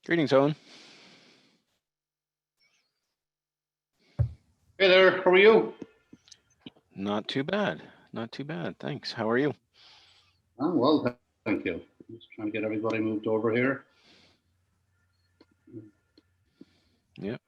Greetings, Owen. Hey there, how are you? Not too bad. Not too bad. Thanks. How are you? I'm well, thank you. Just trying to get everybody moved over here. Yep.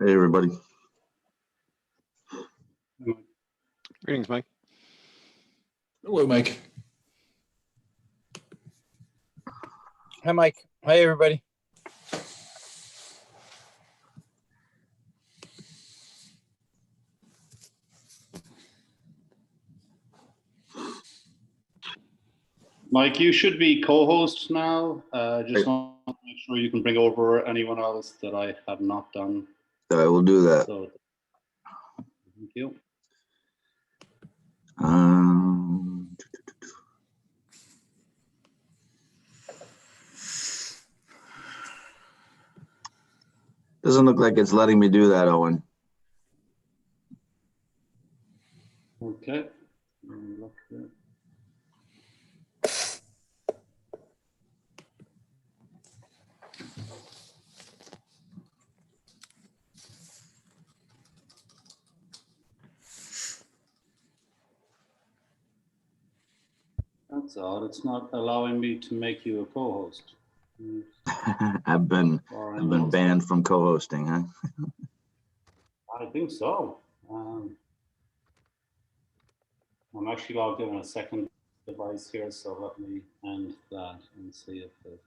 Hey, everybody. Greetings, Mike. Hello, Mike. Hi, Mike. Hi, everybody. Mike, you should be co-host now. Just want to make sure you can bring over anyone else that I have not done. I will do that. So, thank you. Doesn't look like it's letting me do that, Owen. Okay. Look here. That's odd. It's not allowing me to make you a co-host. I've been banned from co-hosting, huh? I think so. I'm actually logged in on a second device here, so let me end that and see if it.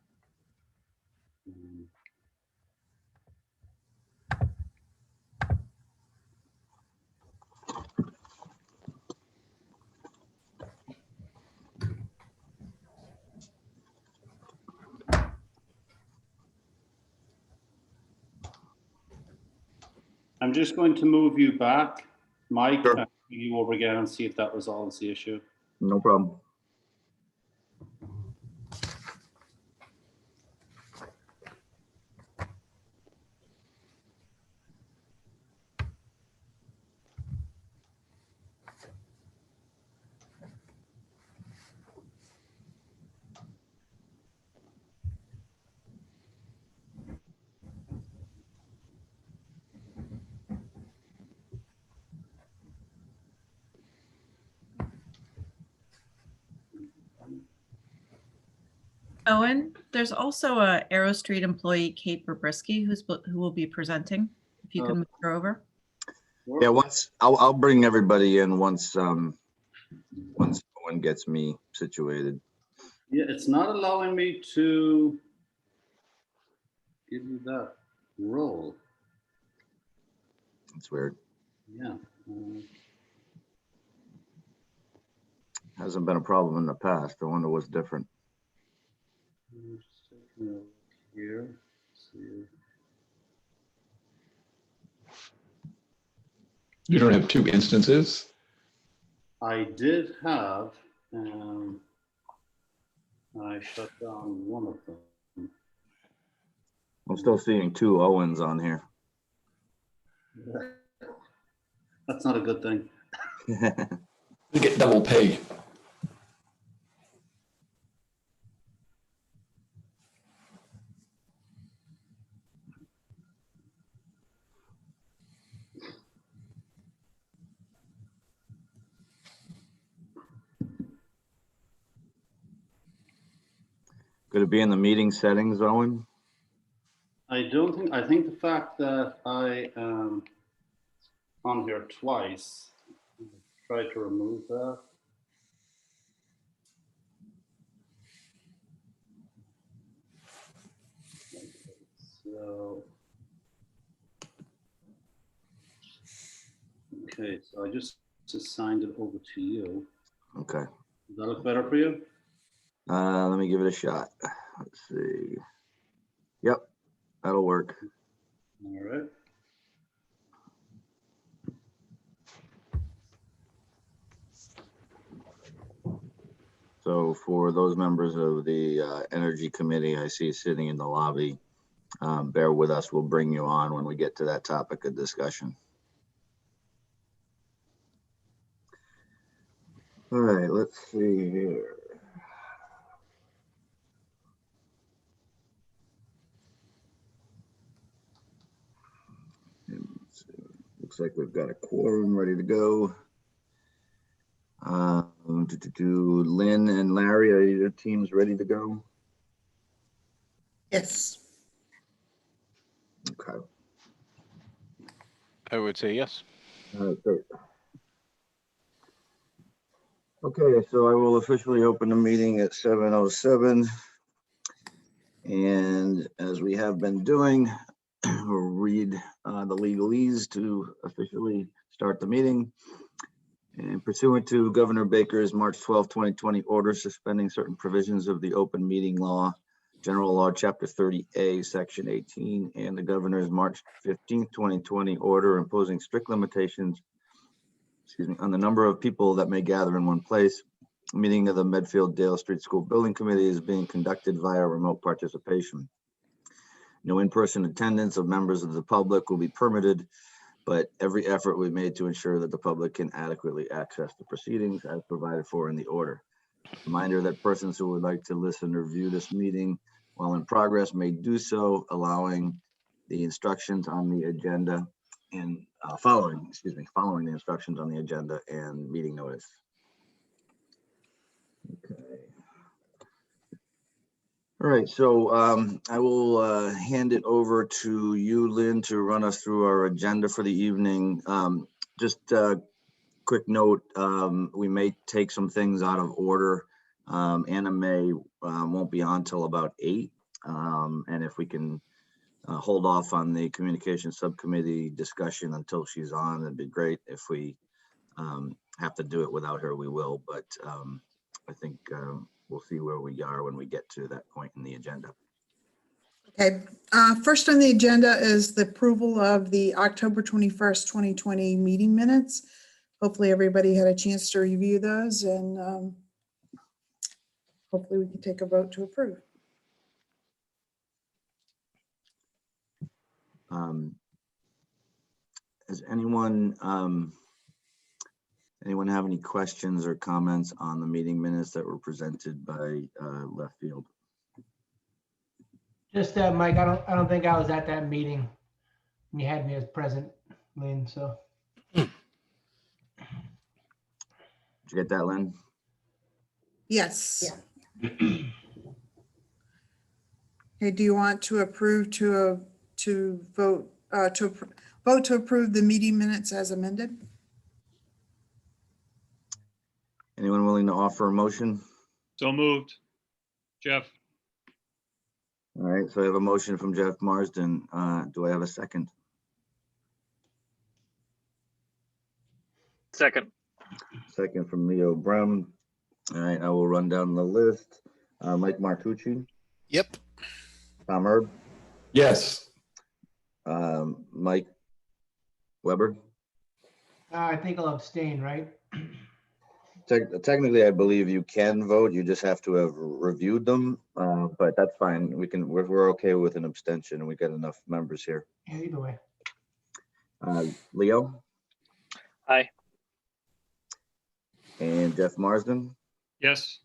I'm just going to move you back, Mike, Sure. and bring you over again and see if that resolves the issue. No problem. Owen, there's also a Arrow Street employee, Kate Berbrisky, who will be presenting. If you can move her over. Yeah, I'll bring everybody in once Owen gets me situated. Yeah, it's not allowing me to give you that role. That's weird. Yeah. Hasn't been a problem in the past. I wonder what's different. I'm just taking a look here. See. You don't have two instances? I did have, I shut down one of them. I'm still seeing two Owens on here. That's not a good thing. You get double pay. Could it be in the meeting settings, Owen? I think the fact that I am on here twice, try to remove that. So Okay, so I just assigned it over to you. Okay. Does that look better for you? Let me give it a shot. Let's see. Yep, that'll work. All right. So for those members of the Energy Committee I see sitting in the lobby, bear with us. We'll bring you on when we get to that topic of discussion. All right, let's see here. Let's see. Looks like we've got a quorum ready to go. Lynn and Larry, are your teams ready to go? Yes. Okay. I would say yes. Great. Okay, so I will officially open the meeting at 7:07. And as we have been doing, we'll read the legalese to officially start the meeting. And pursuant to Governor Baker's March 12, 2020 order suspending certain provisions of the open meeting law, General Law, Chapter 30A, Section 18, and the Governor's March 15, 2020 order imposing strict limitations, on the number of people that may gather in one place. A meeting of the Medfield Dale Street School Building Committee is being conducted via remote participation. No in-person attendance of members of the public will be permitted, but every effort will be made to ensure that the public can adequately access the proceedings as provided for in the order. Reminder that persons who would like to listen or view this meeting while in progress may do so, allowing the instructions on the agenda and following the instructions on the agenda and meeting notice. Okay. All right, so I will hand it over to you, Lynn, to run us through our agenda for the evening. Just a quick note, we may take some things out of order. Anna May won't be on till about 8. And if we can hold off on the communication subcommittee discussion until she's on, that'd be great. If we have to do it without her, we will. But I think we'll see where we are when we get to that point in the agenda. Okay. First on the agenda is the approval of the October 21st, 2020 meeting minutes. Hopefully everybody had a chance to review those, and hopefully we can take a vote to approve. Does anyone have any questions or comments on the meeting minutes that were presented by Left Field? Just that, Mike, I don't think I was at that meeting. You had me as present, Lynn, so. Did you get that, Lynn? Yes. Okay, do you want to approve to vote to approve the meeting minutes as amended? Anyone willing to offer a motion? So moved. Jeff. All right, so I have a motion from Jeff Marsden. Do I have a second? Second. Second from Leo Brum. All right, I will run down the list. Mike Martucci. Yep. Tom Herb. Yes. Mike Weber. I think I'll abstain, right? Technically, I believe you can vote. You just have to have reviewed them, but that's fine. We're okay with an abstention, and we got enough members here. Yeah, either way. Leo. Aye. And Jeff Marsden. Yes.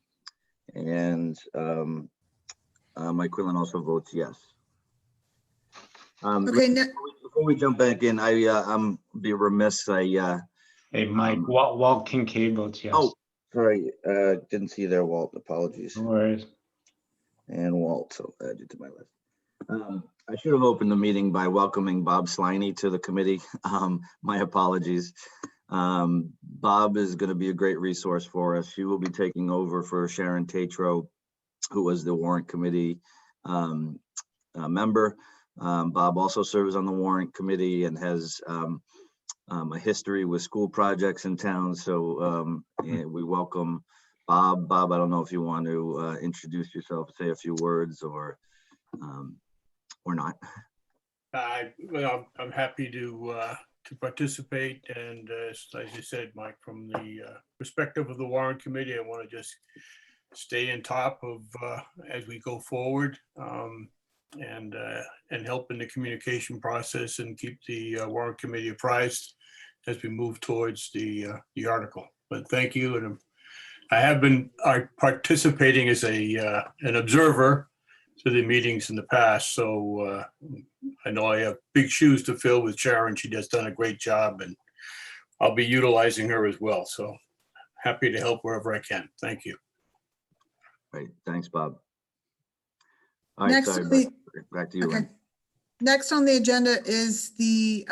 And Mike Quillen also votes yes. Okay. Before we jump back in, I'm be remiss. Hey, Mike, Walt Kincaid votes yes. Oh, sorry, didn't see there, Walt. Apologies. No worries. And Walt, so add you to my list. I should have opened the meeting by welcoming Bob Sliney to the committee. My apologies. Bob is going to be a great resource for us. She will be taking over for Sharon Tatro, who was the warrant committee member. Bob also serves on the warrant committee and has a history with school projects in town. So yeah, we welcome Bob. Bob, I don't know if you want to introduce yourself, say a few words, or not. Well, I'm happy to participate, and as you said, Mike, from the perspective of the warrant committee, I want to just stay on top of as we go forward, and help in the communication process and keep the warrant committee apprised as we move towards the article. But thank you, and I have been participating as an observer to the meetings in the past, so I know I have big shoes to fill with Sharon. She has done a great job, and I'll be utilizing her as well. So happy to help wherever I can. Thank you. Great, thanks, Bob. All right, Next, sorry, back to you, okay. Lynn. Next on the agenda is the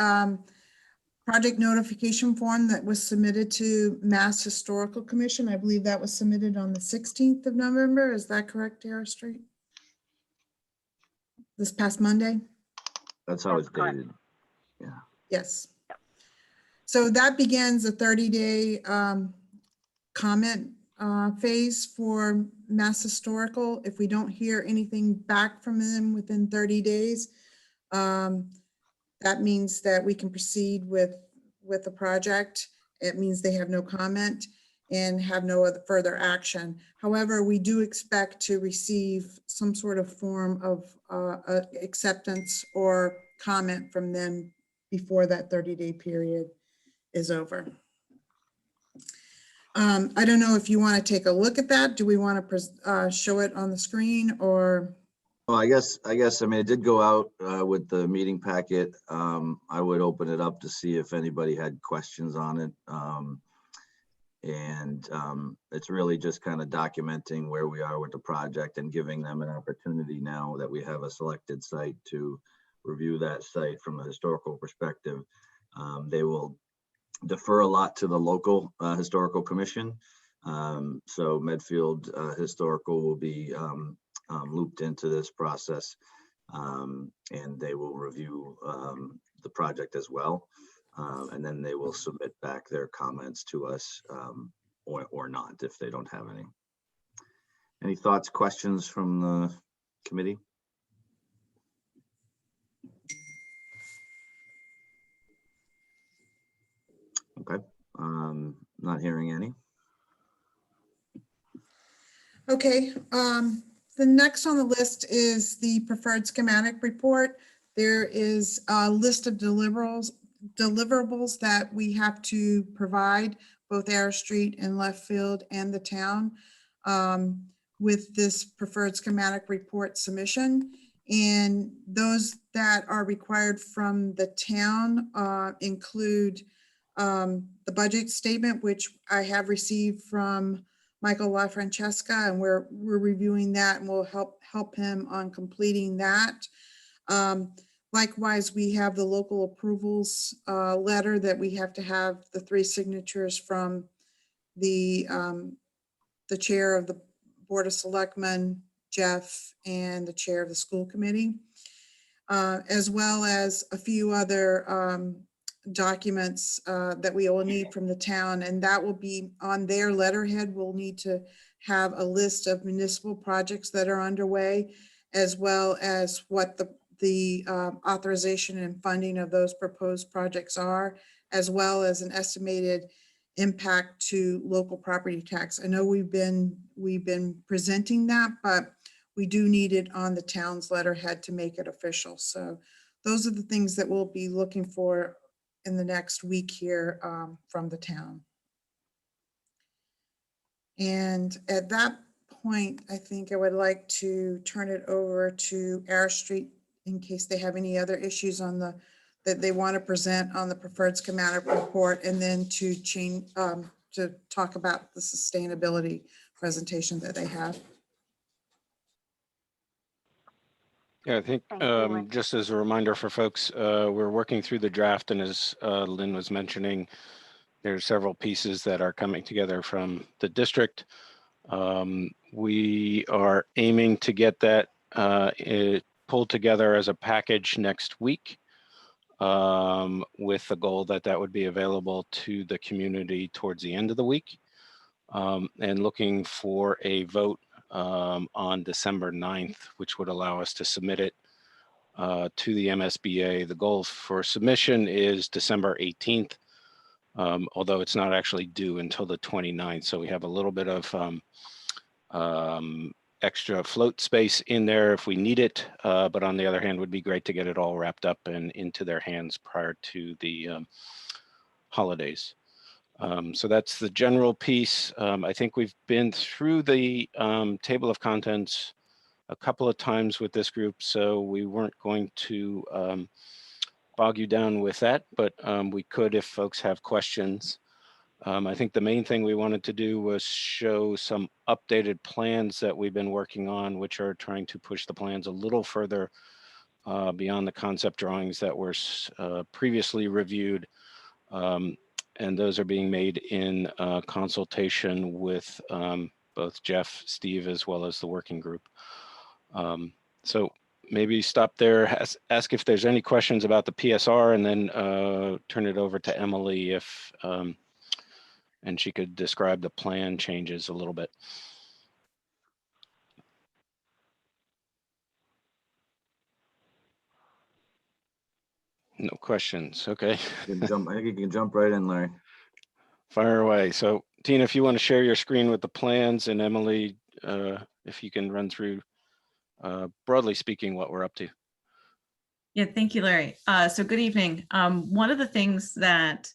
project notification form that was submitted to Mass Historical Commission. I believe that was submitted on the 16th of November. Is that correct, Tara Street? This past Monday? That's how it's dated. Yeah. Yes. So that begins a 30-day comment phase for Mass Historical. If we don't hear anything back from them within 30 days, that means that we can proceed with the project. It means they have no comment and have no other further action. However, we do expect to receive some sort of form of acceptance or comment from them before that 30-day period is over. I don't know if you want to take a look at that. Do we want to show it on the screen, or? Well, I guess, I mean, it did go out with the meeting packet. I would open it up to see if anybody had questions on it. It's really just kind of documenting where we are with the project and giving them an opportunity now that we have a selected site to review that site from a historical perspective. They will defer a lot to the local historical commission. So Medfield Historical will be looped into this process, and they will review the project as well. And then they will submit back their comments to us, or not, if they don't have any. Any thoughts, questions from the committee? Okay, not hearing any. Okay, the next on the list is the preferred schematic report. There is a list of deliverables that we have to provide, both Air Street and Left Field and the town, with this preferred schematic report submission. And those that are required from the town include the budget statement, which I have received from Michael LaFrancesca, and we're reviewing that, and we'll help him on completing that. Likewise, we have the local approvals letter that we have to have the 3 signatures from the chair of the Board of Selectmen, Jeff, and the chair of the school committee, as well as a few other documents that we will need from the town, and that will be on their letterhead. We'll need to have a list of municipal projects that are underway, as well as what the authorization and funding of those proposed projects are, as well as an estimated impact to local property tax. I know we've been presenting that, but we do need it on the town's letterhead to make it official. So those are the things that we'll be looking for in the next week here from the town. And at that point, I think I would like to turn it over to Air Street in case they have any other issues that they want to present on the preferred schematic report, and then to talk about the sustainability presentation that they have. Yeah, I think just as a reminder for folks, we're working through the draft, and as Lynn was mentioning, there's several pieces that are coming together from the district. We are aiming to get that pulled together as a package next week. with the goal that that would be available to the community towards the end of the week. And looking for a vote on December 9th, which would allow us to submit it to the MSBA. The goal for submission is December 18th, although it's not actually due until the 29th. So we have a little bit of extra float space in there if we need it. But on the other hand, would be great to get it all wrapped up and into their hands prior to the holidays. So that's the general piece. I think we've been through the table of contents a couple of times with this group, so we weren't going to bog you down with that, but we could if folks have questions. I think the main thing we wanted to do was show some updated plans that we've been working on, which are trying to push the plans a little further beyond the concept drawings that were previously reviewed. And those are being made in consultation with both Jeff, Steve, as well as the working group. So maybe stop there, ask if there's any questions about the PSR, and then turn it over to Emily if, and she could describe the plan changes a little bit. No questions. Okay. I think you can jump right in, Larry. Fire away. So Tina, if you want to share your screen with the plans, and Emily, if you can run through, broadly speaking, what we're up to. Yeah, thank you, Larry. So good evening. One of the things that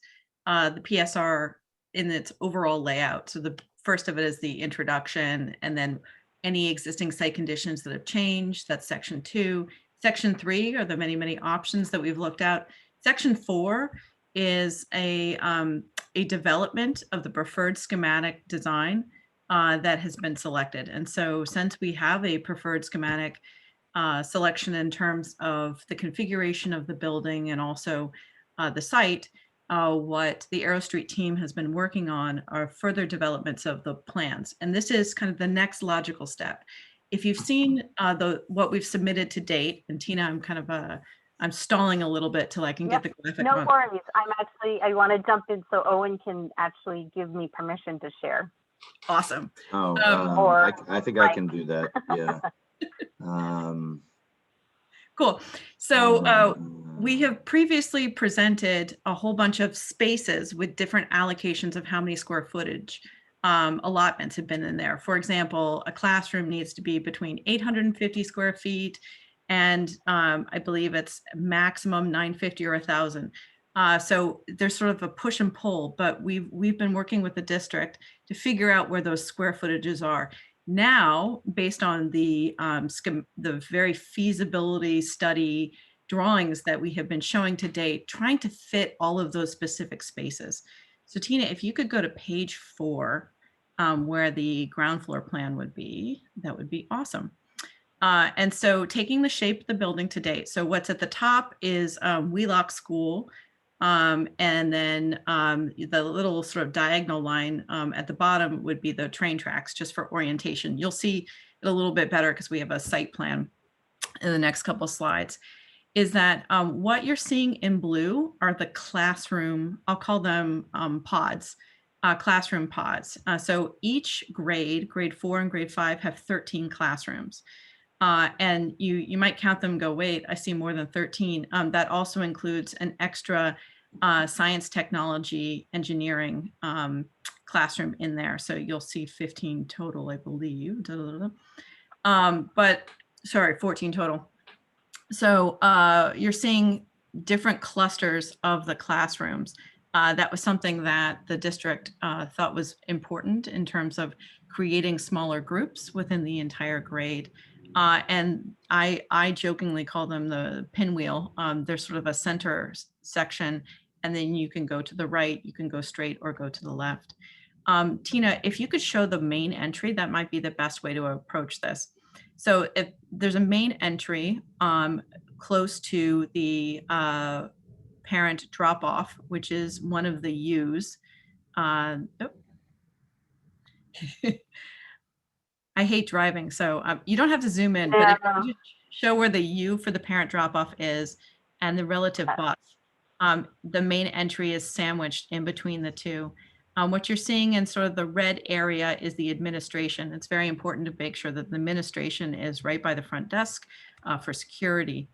the PSR in its overall layout, so the first of it is the introduction, and then any existing site conditions that have changed, that's section 2. Section 3 are the many, many options that we've looked at. Section 4 is a development of the preferred schematic design that has been selected. And so since we have a preferred schematic selection in terms of the configuration of the building and also the site, what the Arrow Street team has been working on are further developments of the plans. And this is kind of the next logical step. If you've seen what we've submitted to date, and Tina, I'm kind of I'm stalling a little bit till I can get the graphic. No on. worries. I want to jump in so Eoin can actually give me permission to share. Awesome. Oh, I think I can do that. Yeah. Cool. So we have previously presented a whole bunch of spaces with different allocations of how many square footage allotments have been in there. For example, a classroom needs to be between 850 square feet and I believe it's maximum 950 or 1,000. So there's sort of a push and pull, but we've been working with the district to figure out where those square footages are. Now, based on the very feasibility study drawings that we have been showing to date, trying to fit all of those specific spaces. So Tina, if you could go to page 4, where the ground floor plan would be, that would be awesome. And so taking the shape of the building to date. So what's at the top is Wheelock School. And then the little sort of diagonal line at the bottom would be the train tracks, just for orientation. You'll see it a little bit better because we have a site plan in the next couple of slides. Is that what you're seeing in blue are the classroom, I'll call them pods, classroom pods. So each grade 4 and grade 5 have 13 classrooms. And you might count them and go, wait, I see more than 13. That also includes an extra science, technology, engineering classroom in there. So you'll see 15 total, I believe. But sorry, 14 total. So you're seeing different clusters of the classrooms. That was something that the district thought was important in terms of creating smaller groups within the entire grade. And I jokingly call them the pinwheel. There's sort of a center section, and then you can go to the right, you can go straight or go to the left. Tina, if you could show the main entry, that might be the best way to approach this. So if there's a main entry close to the parent drop-off, which is one of the U's. I hate driving, so you don't have to zoom in, but if you show where the U for the parent drop-off is and the relative bus. The main entry is sandwiched in between the two. What you're seeing in sort of the red area is the administration. It's very important to make sure that the administration is right by the front desk for security.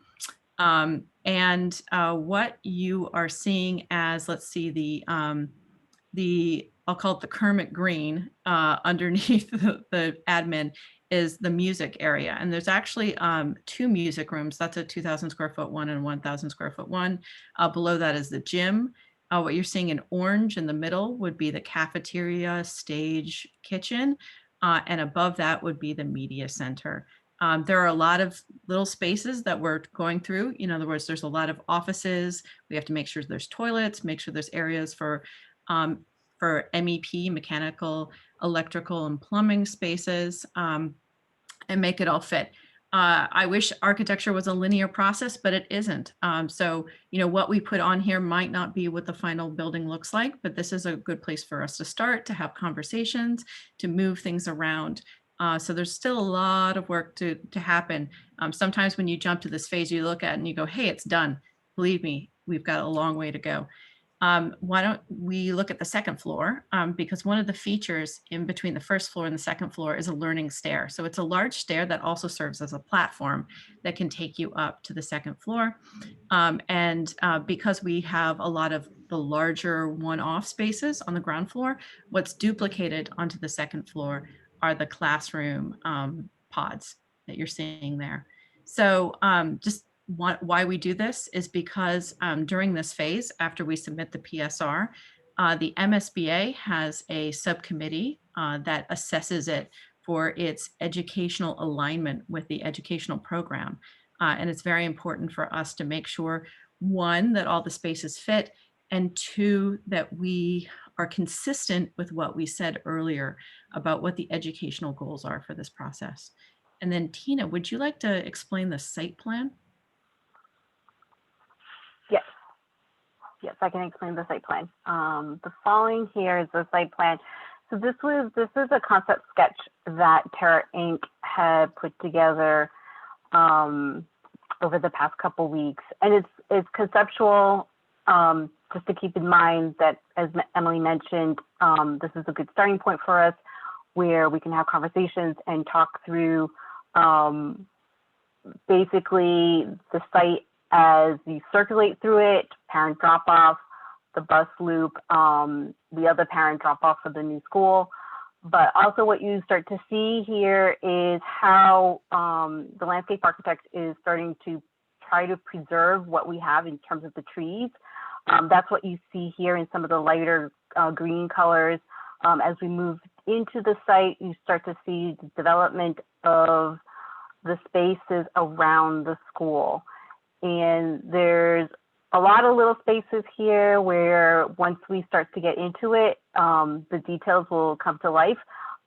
What you are seeing as, let's see, I'll call it the Kermit Green underneath the admin is the music area. And there's actually 2 music rooms. That's a 2,000 square foot one and 1,000 square foot one. Below that is the gym. What you're seeing in orange in the middle would be the cafeteria, stage, kitchen. And above that would be the media center. There are a lot of little spaces that we're going through. In other words, there's a lot of offices. We have to make sure there's toilets, make sure there's areas for MEP, mechanical, electrical, and plumbing spaces, and make it all fit. I wish architecture was a linear process, but it isn't. So, what we put on here might not be what the final building looks like, but this is a good place for us to start, to have conversations, to move things around. So there's still a lot of work to happen. Sometimes when you jump to this phase, you look at it and you go, hey, it's done. Believe me, we've got a long way to go. Why don't we look at the second floor? Because one of the features in between the first floor and the second floor is a learning stair. So it's a large stair that also serves as a platform that can take you up to the second floor. Because we have a lot of the larger one-off spaces on the ground floor, what's duplicated onto the second floor are the classroom pods that you're seeing there. So why we do this is because during this phase, after we submit the PSR, the MSBA has a subcommittee that assesses it for its educational alignment with the educational program. And it's very important for us to make sure, 1, that all the spaces fit, and 2, that we are consistent with what we said earlier about what the educational goals are for this process. And then Tina, would you like to explain the site plan? Yes, I can explain the site plan. The following here is the site plan. So this is a concept sketch that Terra Inc. had put together over the past couple weeks, and it's conceptual. Just to keep in mind that, as Emily mentioned, this is a good starting point for us, where we can have conversations and talk through basically the site as you circulate through it, parent drop-off, the bus loop, the other parent drop-off for the new school. But also what you start to see here is how the landscape architect is starting to try to preserve what we have in terms of the trees. That's what you see here in some of the lighter green colors. As we move into the site, you start to see the development of the spaces around the school. And there's a lot of little spaces here where once we start to get into it, the details will come to life.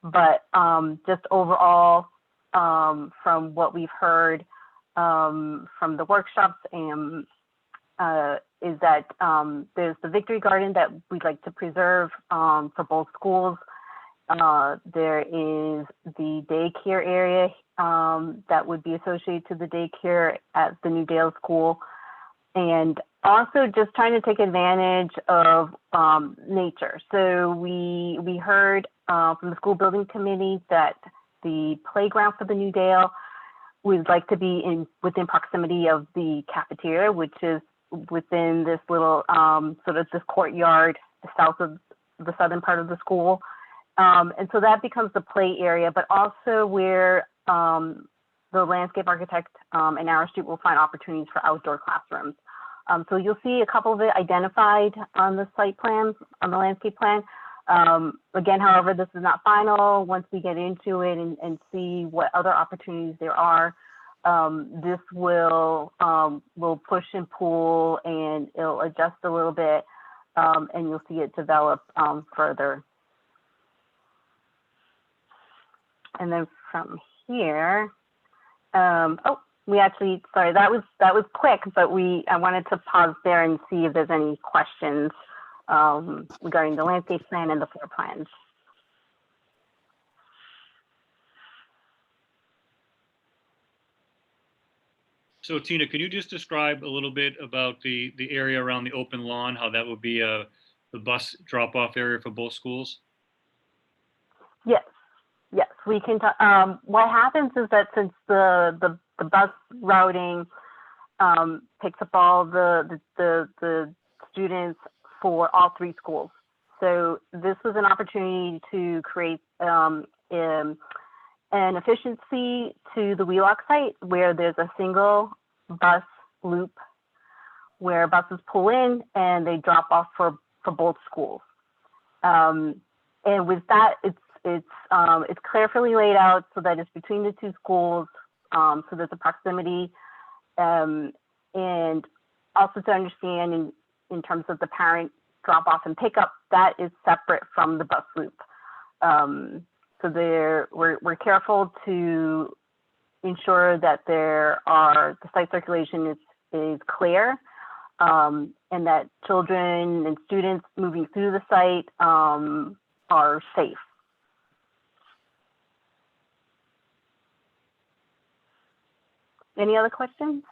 But just overall, from what we've heard from the workshops, and is that there's the Victory Garden that we'd like to preserve for both schools. There is the daycare area that would be associated to the daycare at the New Dale School. And also just trying to take advantage of nature. So we heard from the school building committee that the playground for the New Dale would like to be within proximity of the cafeteria, which is within this little sort of this courtyard south of the southern part of the school. And so that becomes the play area, but also where the landscape architect and Arrow Street will find opportunities for outdoor classrooms. So you'll see a couple of it identified on the site plan, on the landscape plan. Again, however, this is not final. Once we get into it and see what other opportunities there are, this will push and pull, and it'll adjust a little bit, and you'll see it develop further. And then from here, we actually, sorry, that was quick, but I wanted to pause there and see if there's any questions regarding the landscape plan and the floor plans. So Tina, can you just describe a little bit about the area around the open lawn, how that would be the bus drop-off area for both schools? Yes, yes, we can. What happens is that since the bus routing picks up all the students for all three schools, so this was an opportunity to create an efficiency to the Wheelock site where there's a single bus loop where buses pull in and they drop off for both schools. And with that, it's carefully laid out so that it's between the two schools, so there's a proximity, and also to understand in terms of the parent drop off and pickup, that is separate from the bus loop. So we're careful to ensure that the site circulation is clear, and that children and students moving through the site are safe. Any other questions?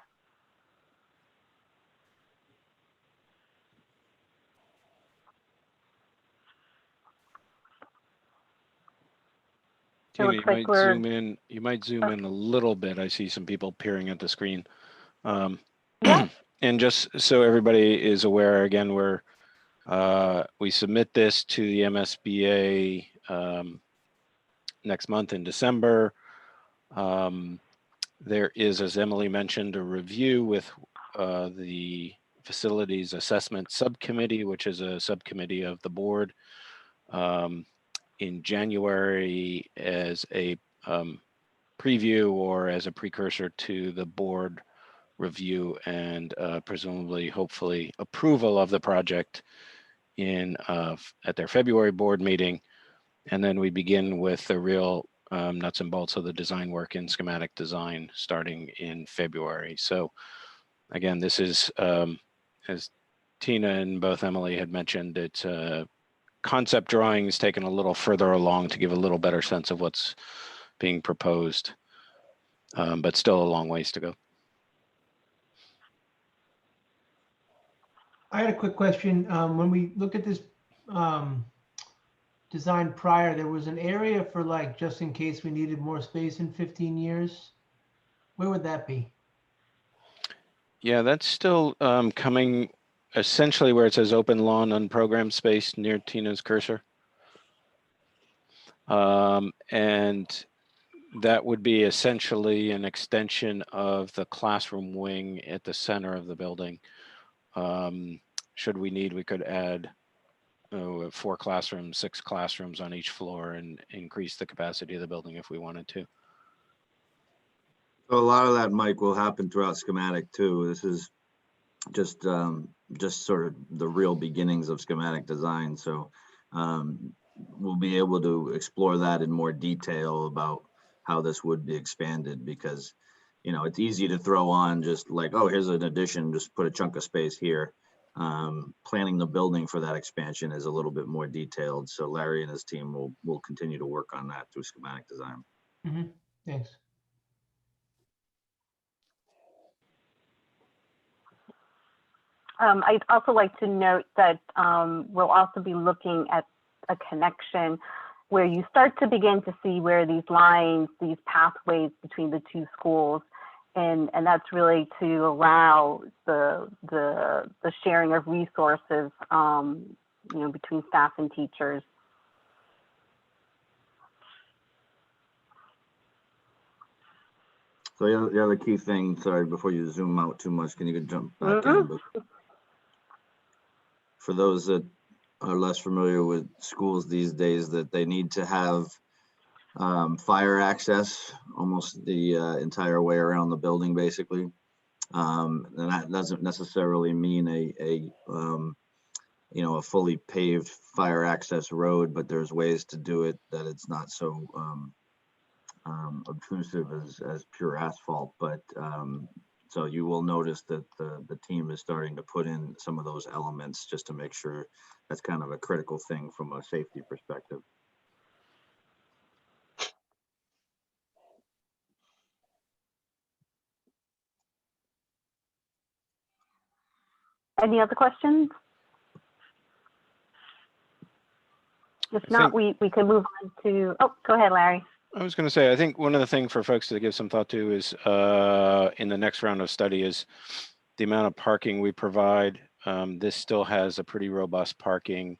Tina, you might zoom in a little bit. I see some people peering at the screen. Yeah. And just so everybody is aware, again, we submit this to the MSBA next month in December. There is, as Emily mentioned, a review with the Facilities Assessment Subcommittee, which is a subcommittee of the board, in January as a preview or as a precursor to the board review and presumably, hopefully, approval of the project at their February board meeting. And then we begin with the real nuts and bolts of the design work in schematic design starting in February. So again, this is, as Tina and both Emily had mentioned, it's concept drawings taken a little further along to give a little better sense of what's being proposed, but still a long ways to go. I had a quick question. When we look at this design prior, there was an area for like, just in case we needed more space in 15 years. Where would that be? Yeah, that's still coming essentially where it says open lawn unprogrammed space near Tina's cursor. And that would be essentially an extension of the classroom wing at the center of the building. Should we need, we could add 4 classrooms, 6 classrooms on each floor and increase the capacity of the building if we wanted to. So a lot of that, Mike, will happen throughout schematic too. This is just sort of the real beginnings of schematic design. So we'll be able to explore that in more detail about how this would be expanded, because, you know, it's easy to throw on just like, oh, here's an addition, just put a chunk of space here. Planning the building for that expansion is a little bit more detailed. So Larry and his team will continue to work on that through schematic design. Mm-hmm. Thanks. I'd also like to note that we'll also be looking at a connection where you start to begin to see where these lines, these pathways between the two schools, and that's really to allow the sharing of resources, you know, between staff and teachers. So the other key thing, sorry, before you zoom out too much, can you jump back in? But for those that are less familiar with schools these days, that they need to have fire access almost the entire way around the building, basically. And that doesn't necessarily mean a fully paved fire access road, but there's ways to do it that it's not so obtrusive as pure asphalt. But so you will notice that the team is starting to put in some of those elements just to make sure. That's kind of a critical thing from a safety perspective. Any other questions? If not, we can move on to, oh, go ahead, Larry. I was going to say, I think one of the things for folks to give some thought to is in the next round of study is the amount of parking we provide. This still has a pretty robust parking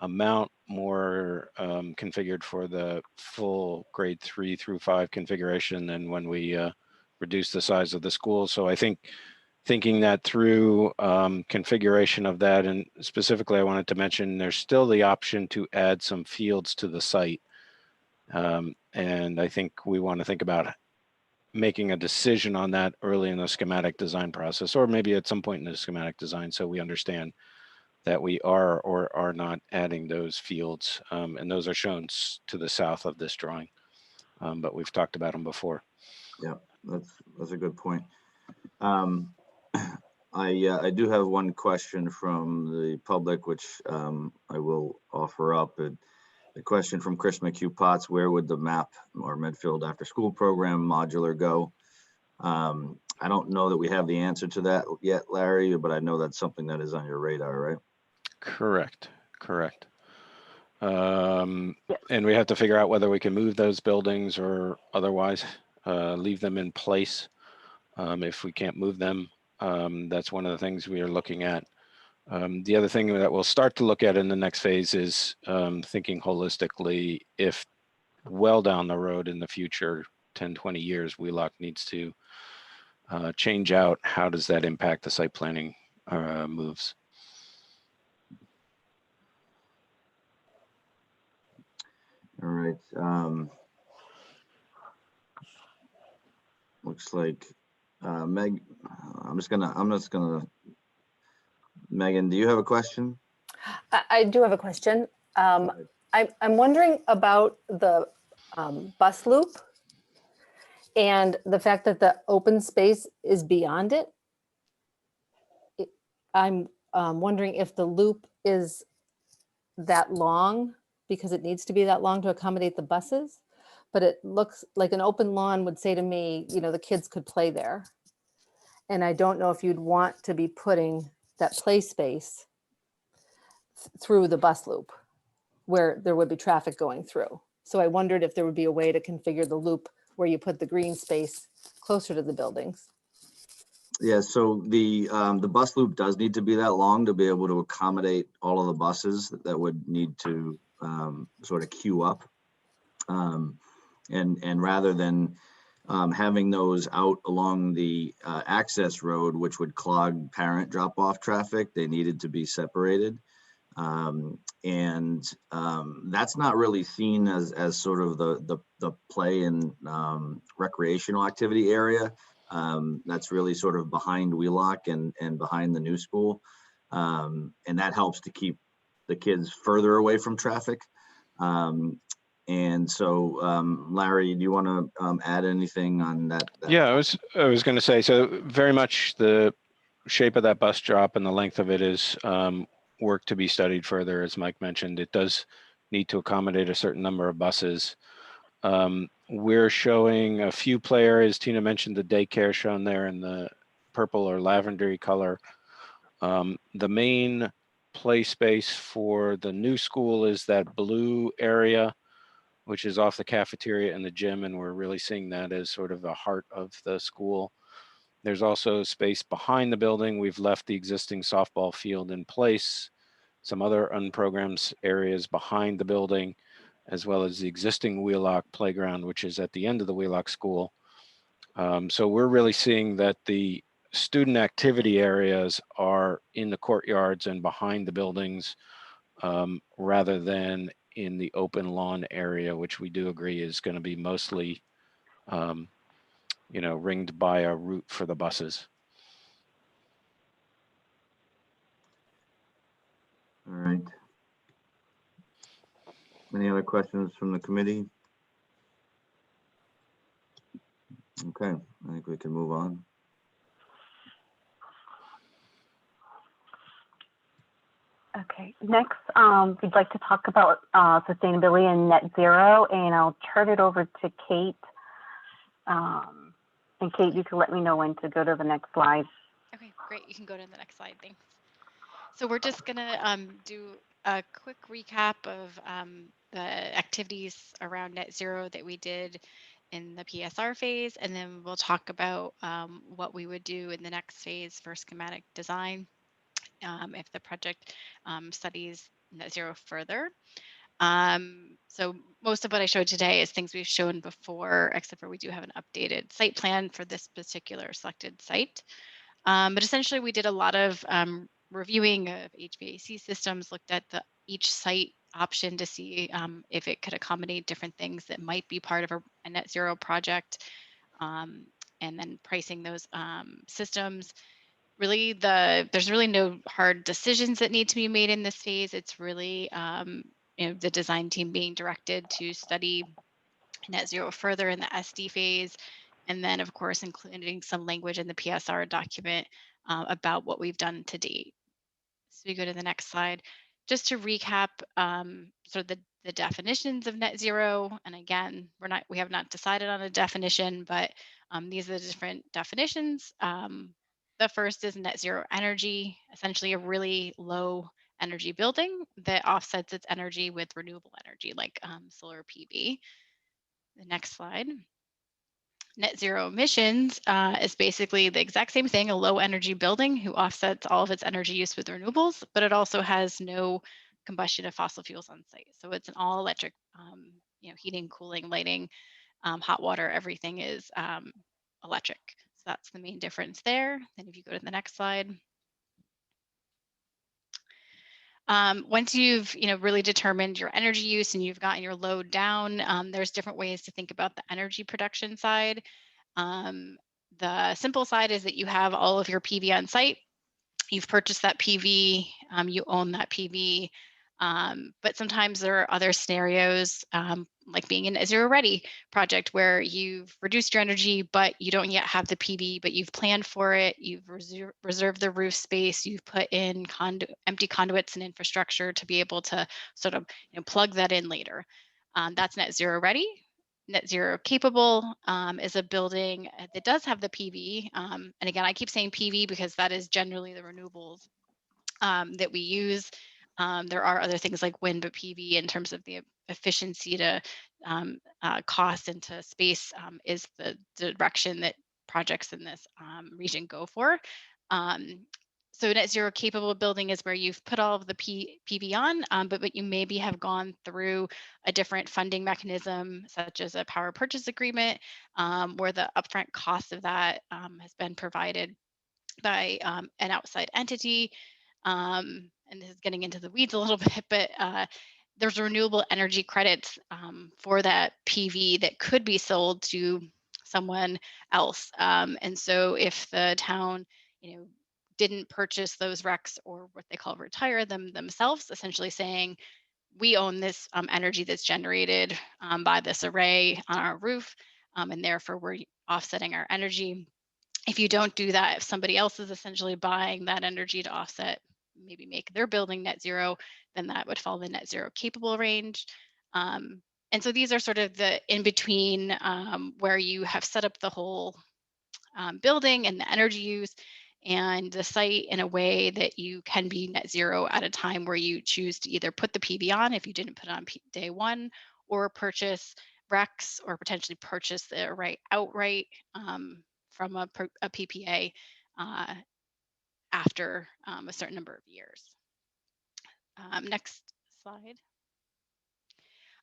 amount, more configured for the full grade 3 through 5 configuration than when we reduced the size of the school. So I think thinking that through, configuration of that, and specifically I wanted to mention there's still the option to add some fields to the site. And I think we want to think about making a decision on that early in the schematic design process, or maybe at some point in the schematic design, so we understand that we are or are not adding those fields. And those are shown to the south of this drawing, but we've talked about them before. Yeah, that's a good point. I do have one question from the public, which I will offer up. The question from Chris McHugh Potts: where would the MAP or Medfield After School Program modular go? I don't know that we have the answer to that yet, Larry, but I know that's something that is on your radar, right? Correct. And we have to figure out whether we can move those buildings or otherwise leave them in place. If we can't move them, that's one of the things we are looking at. The other thing that we'll start to look at in the next phase is thinking holistically. If well down the road in the future, 10, 20 years, Wheelock needs to change out, how does that impact the site planning moves? All right. Looks like Meg. I'm just gonna. Megan, do you have a question? I do have a question. I'm wondering about the bus loop and the fact that the open space is beyond it. I'm wondering if the loop is that long because it needs to be that long to accommodate the buses, but it looks like an open lawn would say to me, you know, the kids could play there. And I don't know if you'd want to be putting that play space through the bus loop where there would be traffic going through. So I wondered if there would be a way to configure the loop where you put the green space closer to the buildings. Yeah, so the bus loop does need to be that long to be able to accommodate all of the buses that would need to sort of queue up. And rather than having those out along the access road, which would clog parent drop-off traffic, they needed to be separated. And that's not really seen as sort of the play and recreational activity area. That's really sort of behind Wheelock and behind the new school. And that helps to keep the kids further away from traffic. And so, Larry, do you want to add anything on that? Yeah, I was going to say, so very much the shape of that bus drop and the length of it is work to be studied further. As Mike mentioned, it does need to accommodate a certain number of buses. We're showing a few play areas. Tina mentioned the daycare shown there in the purple or lavendery color. The main play space for the new school is that blue area, which is off the cafeteria and the gym, and we're really seeing that as sort of the heart of the school. There's also space behind the building. We've left the existing softball field in place, some other unprogrammed areas behind the building, as well as the existing Wheelock playground, which is at the end of the Wheelock school. So we're really seeing that the student activity areas are in the courtyards and behind the buildings, rather than in the open lawn area, which we do agree is going to be mostly, ringed by a route for the buses. All right. Any other questions from the committee? Okay, I think we can move on. Okay, next, we'd like to talk about sustainability and net zero, and I'll turn it over to Kate. And Kate, you can let me know when to go to the next slide. Okay, great. You can go to the next slide. Thanks. So we're just gonna do a quick recap of the activities around net zero that we did in the PSR phase, and then we'll talk about what we would do in the next phase for schematic design if the project studies net zero further. So most of what I showed today is things we've shown before, except for we do have an updated site plan for this particular selected site. But essentially we did a lot of reviewing of HVAC systems, looked at each site option to see if it could accommodate different things that might be part of a net zero project, and then pricing those systems. Really, there's really no hard decisions that need to be made in this phase. It's really the design team being directed to study net zero further in the SD phase, and then of course including some language in the PSR document about what we've done to date. So we go to the next slide. Just to recap sort of the definitions of net zero, and again, we have not decided on a definition, but these are the different definitions. The first is net zero energy, essentially a really low energy building that offsets its energy with renewable energy like solar PV. The next slide. Net zero emissions is basically the exact same thing, a low energy building who offsets all of its energy use with renewables, but it also has no combustion of fossil fuels on site. So it's an all electric, heating, cooling, lighting, hot water, everything is electric. So that's the main difference there. Then if you go to the next slide. Once you've really determined your energy use and you've gotten your load down, there's different ways to think about the energy production side. The simple side is that you have all of your PV on site. You've purchased that PV, you own that PV. But sometimes there are other scenarios, like being in a zero ready project where you've reduced your energy, but you don't yet have the PV, but you've planned for it. You've reserved the roof space. You've put in empty conduits and infrastructure to be able to sort of plug that in later. That's net zero ready. Net zero capable is a building that does have the PV. And again, I keep saying PV because that is generally the renewables that we use. There are other things like wind, but PV in terms of the efficiency to cost into space is the direction that projects in this region go for. So net zero capable building is where you've put all of the PV on, but you maybe have gone through a different funding mechanism, such as a power purchase agreement, where the upfront cost of that has been provided by an outside entity. And this is getting into the weeds a little bit, but there's renewable energy credits for that PV that could be sold to someone else. And so if the town, didn't purchase those RECs or what they call retire them themselves, essentially saying, we own this energy that's generated by this array on our roof, and therefore we're offsetting our energy. If you don't do that, if somebody else is essentially buying that energy to offset, maybe make their building net zero, then that would fall in the net zero capable range. And so these are sort of the in between where you have set up the whole building and the energy use and the site in a way that you can be net zero at a time where you choose to either put the PV on if you didn't put it on day one, or purchase RECs or potentially purchase the array outright from a PPA after a certain number of years. Next slide.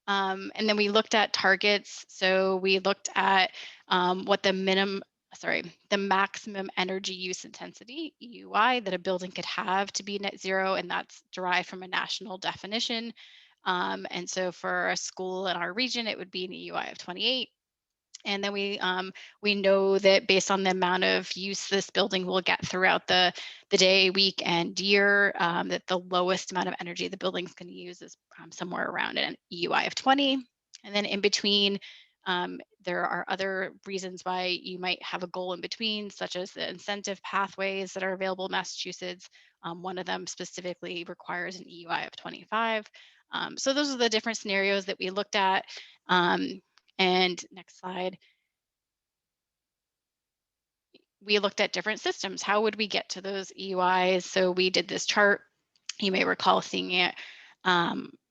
And then we looked at targets. So we looked at what the maximum energy use intensity, EUI, that a building could have to be net zero, and that's derived from a national definition. And so for a school in our region, it would be an EUI of 28. And then we know that based on the amount of use this building will get throughout the day, week, and year, that the lowest amount of energy the building's going to use is somewhere around an EUI of 20. And then in between, there are other reasons why you might have a goal in between, such as the incentive pathways that are available in Massachusetts. One of them specifically requires an EUI of 25. So those are the different scenarios that we looked at. And next slide. We looked at different systems. How would we get to those EUIs? So we did this chart You may recall seeing it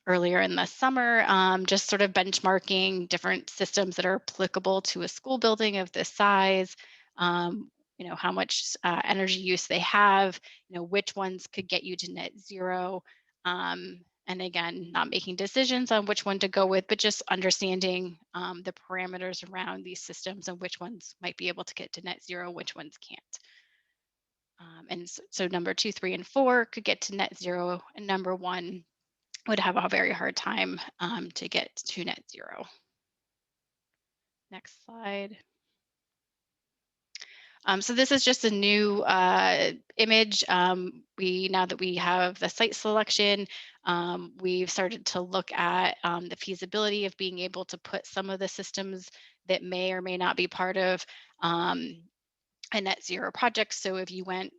earlier in the summer, just sort of benchmarking different systems that are applicable to a school building of this size. You know, how much energy use they have, you know, which ones could get you to net zero. And again, not making decisions on which one to go with, but just understanding the parameters around these systems and which ones might be able to get to net zero, which ones can't. And so number 2, 3, and 4 could get to net zero, and number 1 would have a very hard time to get to net zero. Next slide. So this is just a new image. Now that we have the site selection, we've started to look at the feasibility of being able to put some of the systems that may or may not be part of a net zero project. So if you went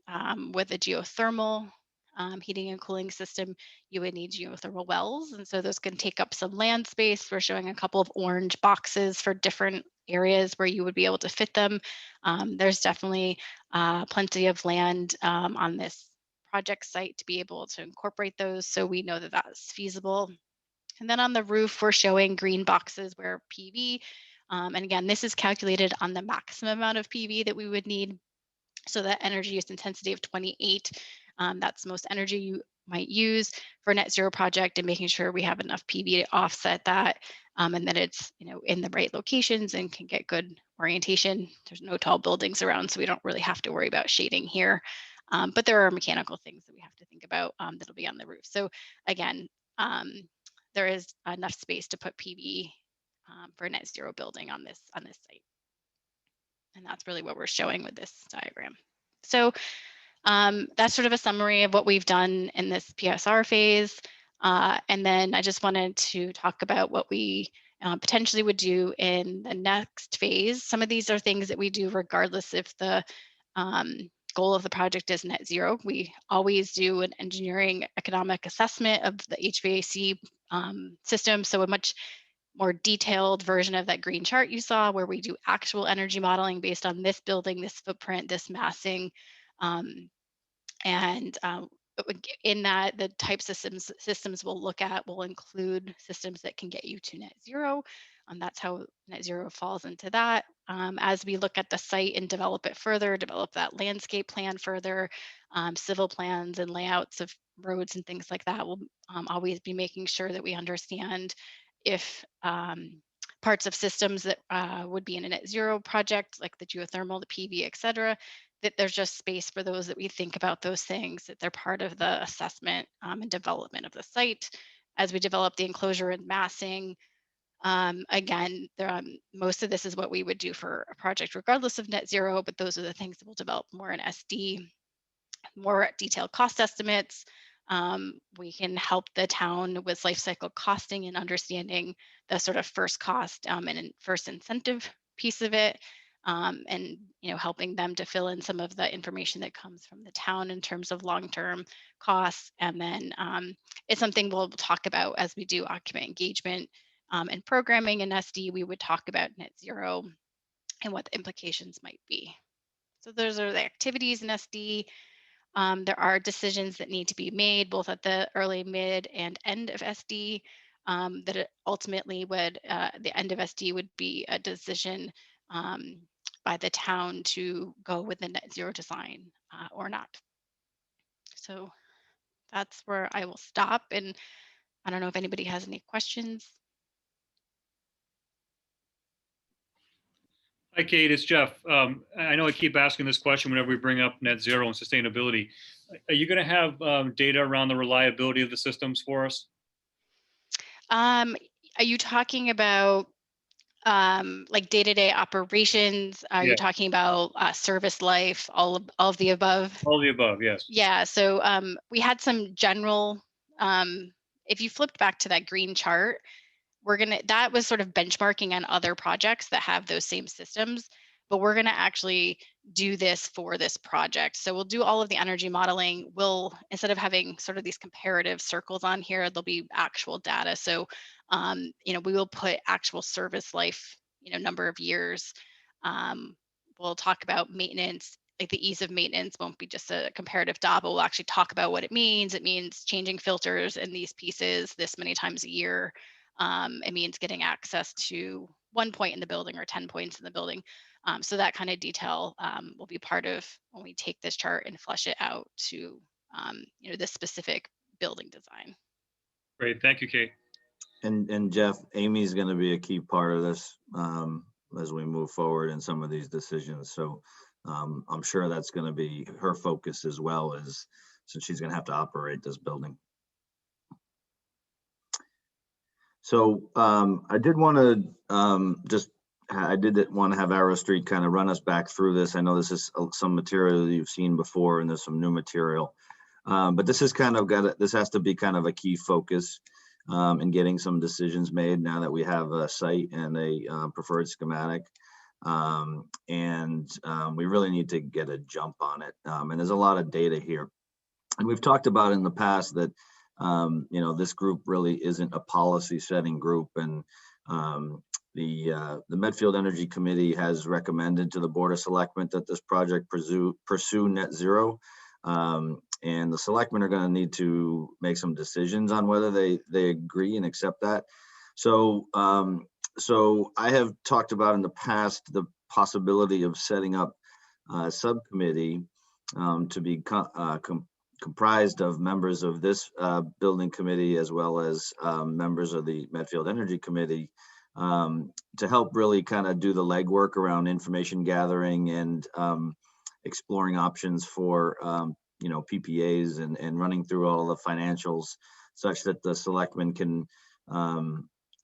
with a geothermal heating and cooling system, you would need geothermal wells. And so those can take up some land space. We're showing a couple of orange boxes for different areas where you would be able to fit them. There's definitely plenty of land on this project site to be able to incorporate those. So we know that that's feasible. And then on the roof, we're showing green boxes where PV, and again, this is calculated on the maximum amount of PV that we would need. So that energy use intensity of 28, that's the most energy you might use for a net zero project, and making sure we have enough PV to offset that, and that it's, you know, in the right locations and can get good orientation. There's no tall buildings around, so we don't really have to worry about shading here. But there are mechanical things that we have to think about that'll be on the roof. So again, there is enough space to put PV for a net zero building on this site. And that's really what we're showing with this diagram. So that's sort of a summary of what we've done in this PSR phase. And then I just wanted to talk about what we potentially would do in the next phase. Some of these are things that we do regardless if the goal of the project is net zero. We always do an engineering economic assessment of the HVAC system. So a much more detailed version of that green chart you saw, where we do actual energy modeling based on this building, this footprint, this massing. In that, the types of systems we'll look at will include systems that can get you to net zero. That's how net zero falls into that. As we look at the site and develop it further, develop that landscape plan further, civil plans and layouts of roads and things like that, we'll always be making sure that we understand if parts of systems that would be in a net zero project, like the geothermal, the PV, et cetera, that there's just space for those, that we think about those things, that they're part of the assessment and development of the site. As we develop the enclosure and massing, again, most of this is what we would do for a project regardless of net zero, but those are the things that we'll develop more in SD, more detailed cost estimates. We can help the town with life cycle costing and understanding the sort of first cost and first incentive piece of it, and helping them to fill in some of the information that comes from the town in terms of long-term costs. And then it's something we'll talk about as we do occupant engagement and programming in SD. We would talk about net zero and what the implications might be. So those are the activities in SD. There are decisions that need to be made both at the early, mid, and end of SD. That it ultimately would, the end of SD would be a decision by the town to go with the net zero design or not. So that's where I will stop. And I don't know if anybody has any questions. Hi, Kate, it's Jeff. I know I keep asking this question whenever we bring up net zero and sustainability. Are you going to have data around the reliability of the systems for us? Are you talking about like day-to-day operations? Are you talking about service life, all of the above? All of the above, yes. Yeah, so we had some general, if you flipped back to that green chart, that was sort of benchmarking on other projects that have those same systems, but we're gonna actually do this for this project. So we'll do all of the energy modeling. We'll, instead of having sort of these comparative circles on here, there'll be actual data. So, we will put actual service life, number of years. We'll talk about maintenance, like the ease of maintenance won't be just a comparative dot, but we'll actually talk about what it means. It means changing filters in these pieces this many times a year. It means getting access to 1 point in the building or 10 points in the building. So that kind of detail will be part of when we take this chart and flesh it out to this specific building design. Great, thank you, Kate. And Jeff, Amy's going to be a key part of this as we move forward in some of these decisions. So I'm sure that's going to be her focus as well, as since she's going to have to operate this building. So I did want to I did want to have Arrow Street kind of run us back through this. I know this is some material that you've seen before, and there's some new material, but this is kind of this has to be kind of a key focus in getting some decisions made now that we have a site and a preferred schematic. We really need to get a jump on it. And there's a lot of data here. And we've talked about in the past that, this group really isn't a policy setting group. And the Medfield Energy Committee has recommended to the Board of Selectmen that this project pursue net zero. And the selectmen are going to need to make some decisions on whether they agree and accept that. So I have talked about in the past the possibility of setting up a subcommittee to be comprised of members of this building committee as well as members of the Medfield Energy Committee to help really kind of do the legwork around information gathering and exploring options for PPAs and running through all the financials such that the selectmen can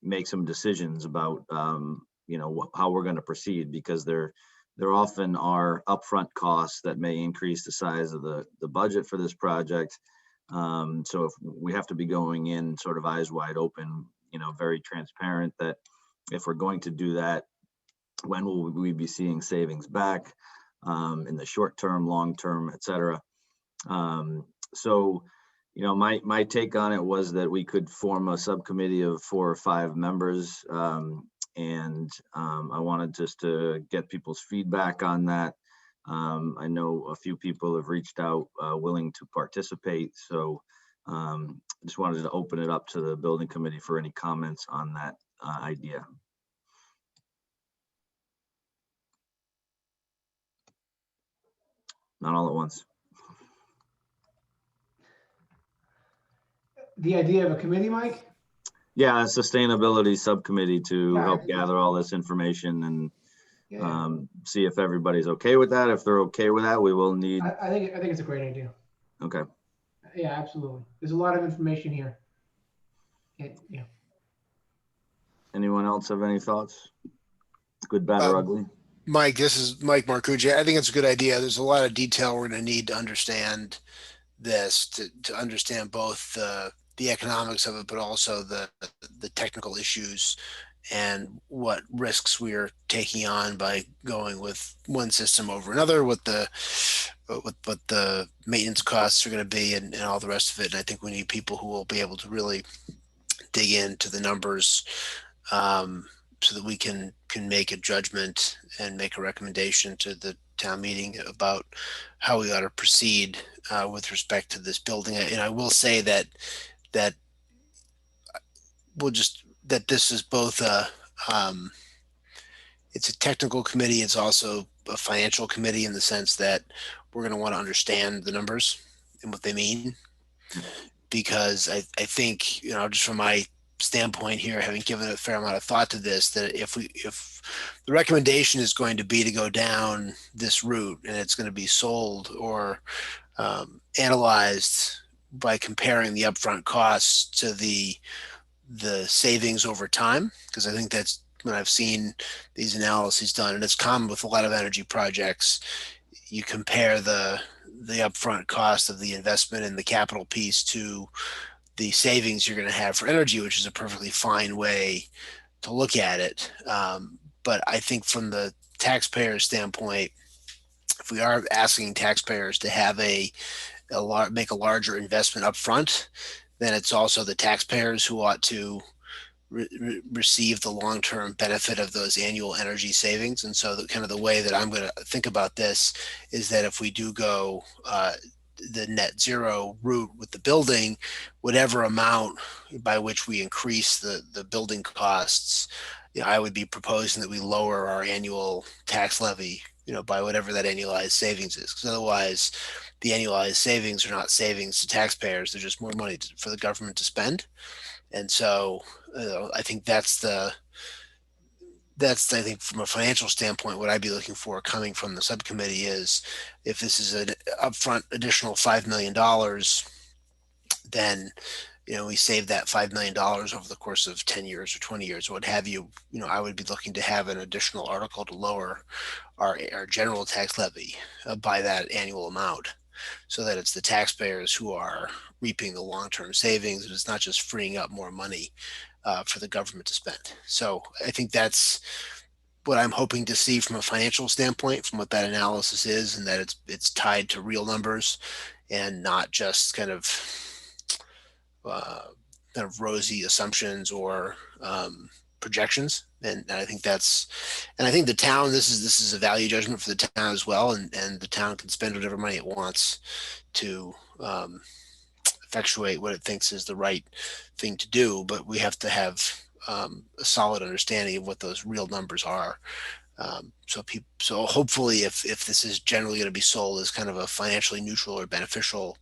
make some decisions about how we're going to proceed, because there often are upfront costs that may increase the size of the budget for this project. So if we have to be going in sort of eyes wide open, very transparent, that if we're going to do that, when will we be seeing savings back in the short term, long term, et cetera. So my take on it was that we could form a subcommittee of 4 or 5 members. I wanted just to get people's feedback on that. I know a few people have reached out willing to participate. So just wanted to open it up to the building committee for any comments on that idea. Not all at once. The idea of a committee, Mike? Yeah, a sustainability subcommittee to help gather all this information and see if everybody's okay with that. If they're okay with that, we will need. I think it's a great idea. Okay. Yeah, absolutely. There's a lot of information here. Yeah. Anyone else have any thoughts? Good, bad, or ugly? Mike, this is Mike Marcucci. I think it's a good idea. There's a lot of detail we're going to need to understand this, to understand both the economics of it, but also the technical issues and what risks we are taking on by going with one system over another, what the maintenance costs are going to be, and all the rest of it. And I think we need people who will be able to really dig into the numbers so that we can make a judgment and make a recommendation to the town meeting about how we ought to proceed with respect to this building. And I will say that this is both it's a technical committee. It's also a financial committee in the sense that we're going to want to understand the numbers and what they mean, because I think, just from my standpoint here, having given a fair amount of thought to this, that if the recommendation is going to be to go down this route and it's going to be sold or analyzed by comparing the upfront costs to the savings over time, because I think that's when I've seen these analyses done, and it's common with a lot of energy projects. You compare the upfront cost of the investment in the capital piece to the savings you're going to have for energy, which is a perfectly fine way to look at it. But I think from the taxpayer standpoint, if we are asking taxpayers to have make a larger investment up front, then it's also the taxpayers who ought to receive the long-term benefit of those annual energy savings. And so the kind of the way that I'm going to think about this is that if we do go the net zero route with the building, whatever amount by which we increase the building costs, I would be proposing that we lower our annual tax levy, by whatever that annualized savings is. Because otherwise, the annualized savings are not savings to taxpayers; they're just more money for the government to spend. And so, I think that's I think from a financial standpoint, what I'd be looking for coming from the subcommittee is if this is an upfront additional $5 million, then we save that $5 million over the course of 10 years or 20 years or what have you. I would be looking to have an additional article to lower our general tax levy by that annual amount, so that it's the taxpayers who are reaping the long-term savings, and it's not just freeing up more money for the government to spend. So I think that's what I'm hoping to see from a financial standpoint, from what that analysis is, and that it's tied to real numbers and not just kind of rosy assumptions or projections. And I think I think the town, this is a value judgment for the town as well, and the town can spend whatever money it wants to effectuate what it thinks is the right thing to do, but we have to have a solid understanding of what those real numbers are. So hopefully if this is generally going to be sold as kind of a financially neutral or beneficial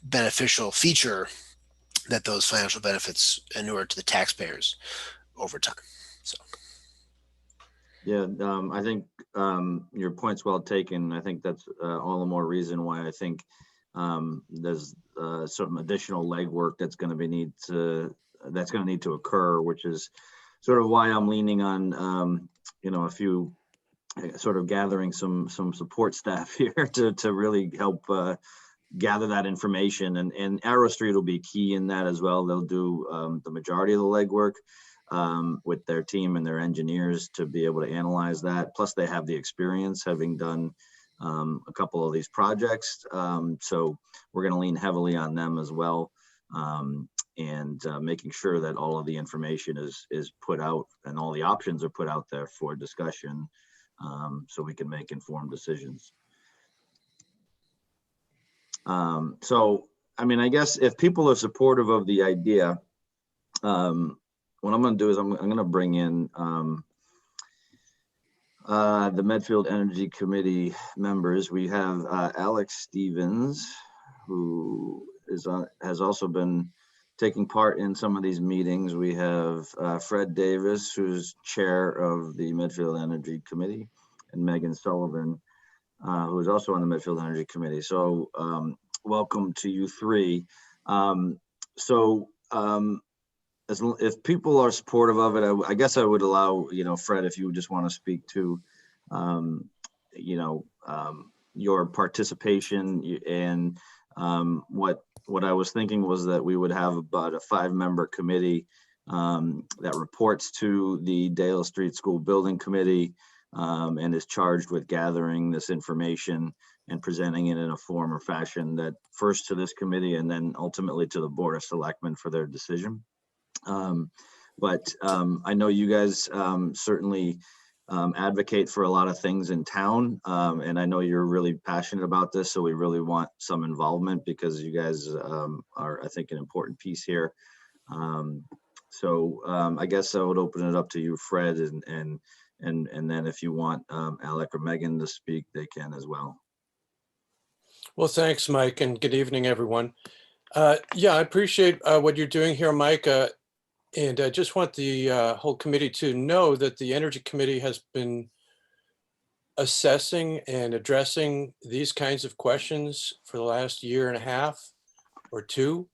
beneficial feature, that those financial benefits inure to the taxpayers over time. So Yeah, I think your point's well taken. I think that's all the more reason why I think there's some additional legwork that's going to need to occur, which is sort of why I'm leaning on a few sort of gathering some support staff here to really help gather that information, and Arrow Street will be key in that as well. They'll do the majority of the legwork with their team and their engineers to be able to analyze that. Plus they have the experience having done a couple of these projects. So we're going to lean heavily on them as well, and making sure that all of the information is put out and all the options are put out there for discussion, so we can make informed decisions. So, I mean, I guess if people are supportive of the idea, what I'm going to do is I'm going to bring in the Medfield Energy Committee members. We have Alex Stevens, who has also been taking part in some of these meetings. We have Fred Davis, who's chair of the Medfield Energy Committee, and Megan Sullivan, who is also on the Medfield Energy Committee. So welcome to you three. If people are supportive of it, I guess I would allow, Fred, if you would just want to speak to, your participation. And what I was thinking was that we would have about a 5-member committee that reports to the Dale Street School Building Committee, and is charged with gathering this information and presenting it in a form or fashion that first to this committee and then ultimately to the Board of Selectmen for their decision. But I know you guys certainly advocate for a lot of things in town, and I know you're really passionate about this, so we really want some involvement because you guys are, I think, an important piece here. I guess I would open it up to you, Fred, and then if you want Alec or Megan to speak, they can as well. Well, thanks, Mike, and good evening, everyone. Yeah, I appreciate what you're doing here, Mike. And I just want the whole committee to know that the Energy Committee has been assessing and addressing these kinds of questions for the last 1.5 years or 2,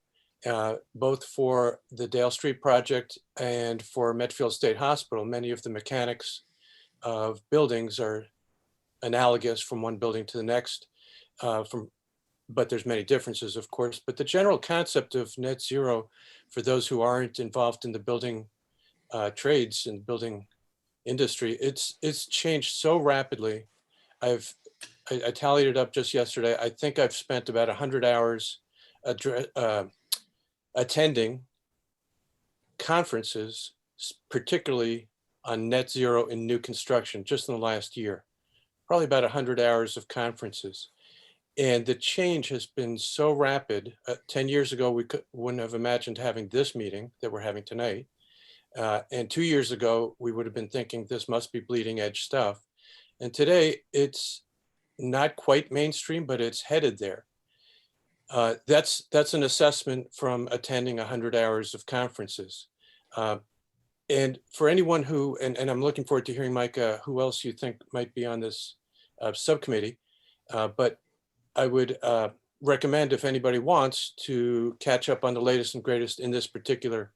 both for the Dale Street project and for Medfield State Hospital. Many of the mechanics of buildings are analogous from one building to the next, but there's many differences, of course. But the general concept of net zero, for those who aren't involved in the building trades and building industry, it's changed so rapidly. I tallied it up just yesterday. I think I've spent about 100 hours attending conferences, particularly on net zero in new construction, just in the last year, probably about 100 hours of conferences. And the change has been so rapid. 10 years ago, we wouldn't have imagined having this meeting that we're having tonight. And 2 years ago, we would have been thinking this must be bleeding edge stuff. And today it's not quite mainstream, but it's headed there. That's an assessment from attending 100 hours of conferences. And for anyone who, and I'm looking forward to hearing, Micah, who else you think might be on this subcommittee, but I would recommend, if anybody wants, to catch up on the latest and greatest in this particular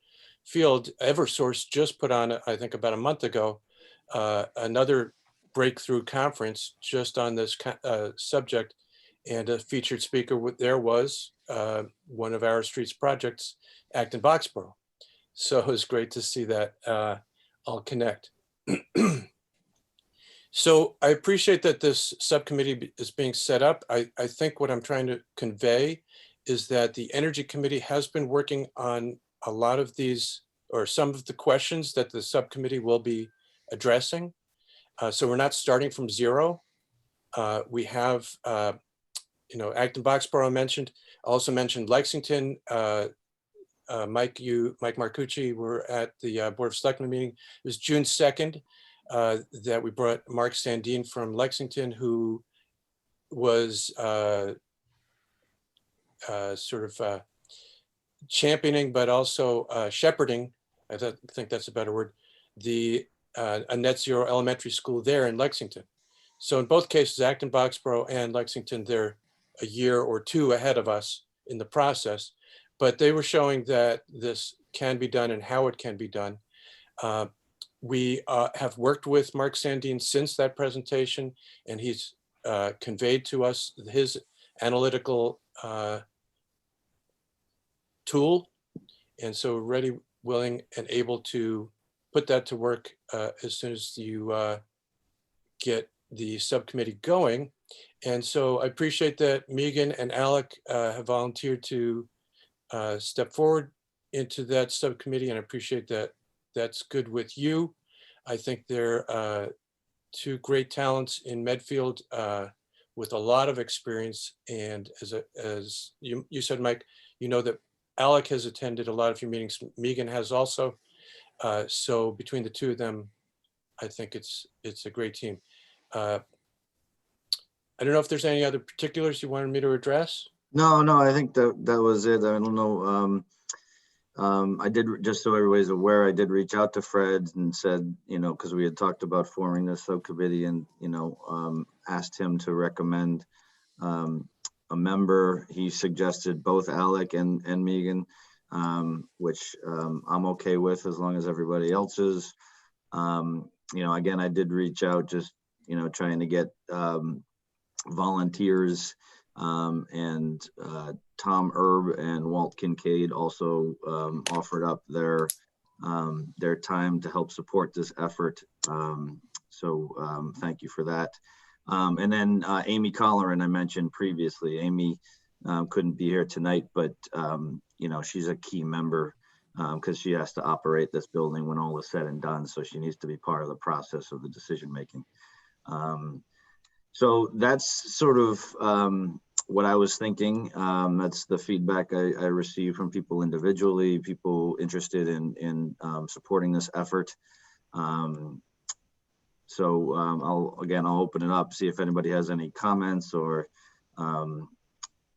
field. Eversource just put on, I think about a month ago, another breakthrough conference just on this subject, and a featured speaker there was one of our streets projects, Acton Boxborough. So it was great to see that all connect. So I appreciate that this subcommittee is being set up. I think what I'm trying to convey is that the Energy Committee has been working on a lot of these, or some of the questions that the subcommittee will be addressing. So we're not starting from zero. We have, Acton Boxborough I mentioned, I also mentioned Lexington. Mike Marcucci were at the Board of Selectmen meeting. It was June 2nd that we brought Mark Sandine from Lexington, who was championing, but also shepherding, I think that's a better word, a net zero elementary school there in Lexington. So in both cases, Acton Boxborough and Lexington, they're a year or two ahead of us in the process, but they were showing that this can be done and how it can be done. We have worked with Mark Sandine since that presentation, and he's conveyed to us his analytical tool. And so we're ready, willing, and able to put that to work as soon as you get the subcommittee going. And so I appreciate that Megan and Alec have volunteered to step forward into that subcommittee, and I appreciate that that's good with you. I think they're two great talents in Medfield with a lot of experience. And as you said, Mike, you know that Alec has attended a lot of your meetings. Megan has also. So between the two of them, I think it's a great team. I don't know if there's any other particulars you wanted me to address. No, I think that was it. I don't know. I did, just so everybody's aware, I did reach out to Fred and said, because we had talked about forming this subcommittee, and, asked him to recommend a member. He suggested both Alec and Megan, which I'm okay with as long as everybody else is. Again, I did reach out just, trying to get volunteers, and Tom Erb and Walt Kincaid also offered up their time to help support this effort. So thank you for that. And then Amy Colleran, I mentioned previously. Amy couldn't be here tonight, but she's a key member because she has to operate this building when all is said and done. So she needs to be part of the process of the decision making. So that's sort of what I was thinking. That's the feedback I received from people individually, people interested in supporting this effort. So I'll open it up, see if anybody has any comments, or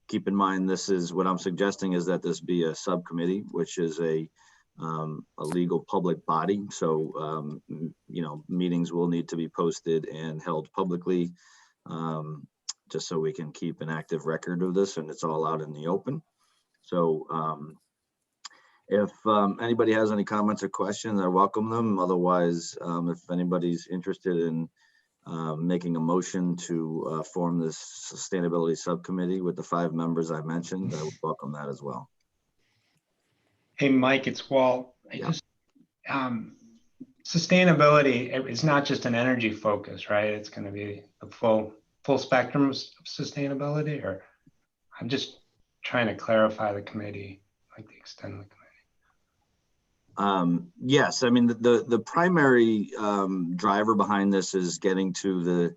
keep in mind, this is what I'm suggesting is that this be a subcommittee, which is a legal public body. So, meetings will need to be posted and held publicly, just so we can keep an active record of this, and it's all out in the open. So if anybody has any comments or questions, I welcome them. Otherwise, if anybody's interested in making a motion to form this sustainability subcommittee with the 5 members I mentioned, I would welcome that as well. Hey, Mike, it's Walt. Sustainability is not just an energy focus, right? It's going to be a full spectrum of sustainability, or I'm just trying to clarify the committee, like the extent of the committee. Yes, I mean, the primary driver behind this is getting to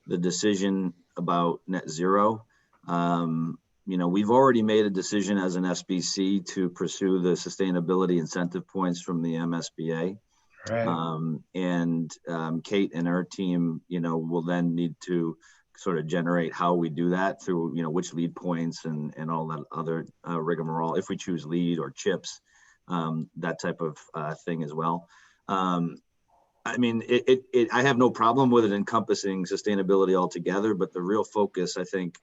the decision about net zero. You know, we've already made a decision as an SBC to pursue the sustainability incentive points from the MSBA. Right. Kate and her team, you know, will then need to sort of generate how we do that through, you know, which lead points and all that other rigmarole, if we choose lead or chips, that type of thing as well. I mean, I have no problem with it encompassing sustainability altogether, but the real focus, I think,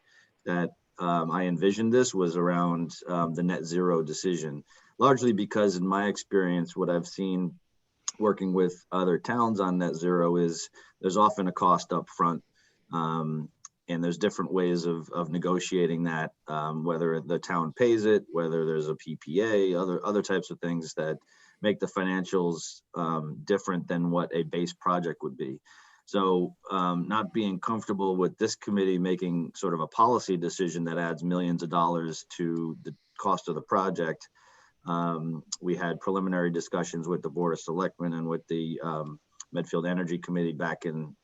that I envisioned this was around the net zero decision, largely because in my experience, what I've seen working with other towns on net zero is there's often a cost up front. And there's different ways of negotiating that, whether the town pays it, whether there's a PPA, other types of things that make the financials different than what a base project would be. So not being comfortable with this committee making sort of a policy decision that adds millions of dollars to the cost of the project. We had preliminary discussions with the Board of Selectmen and with the Medfield Energy Committee back in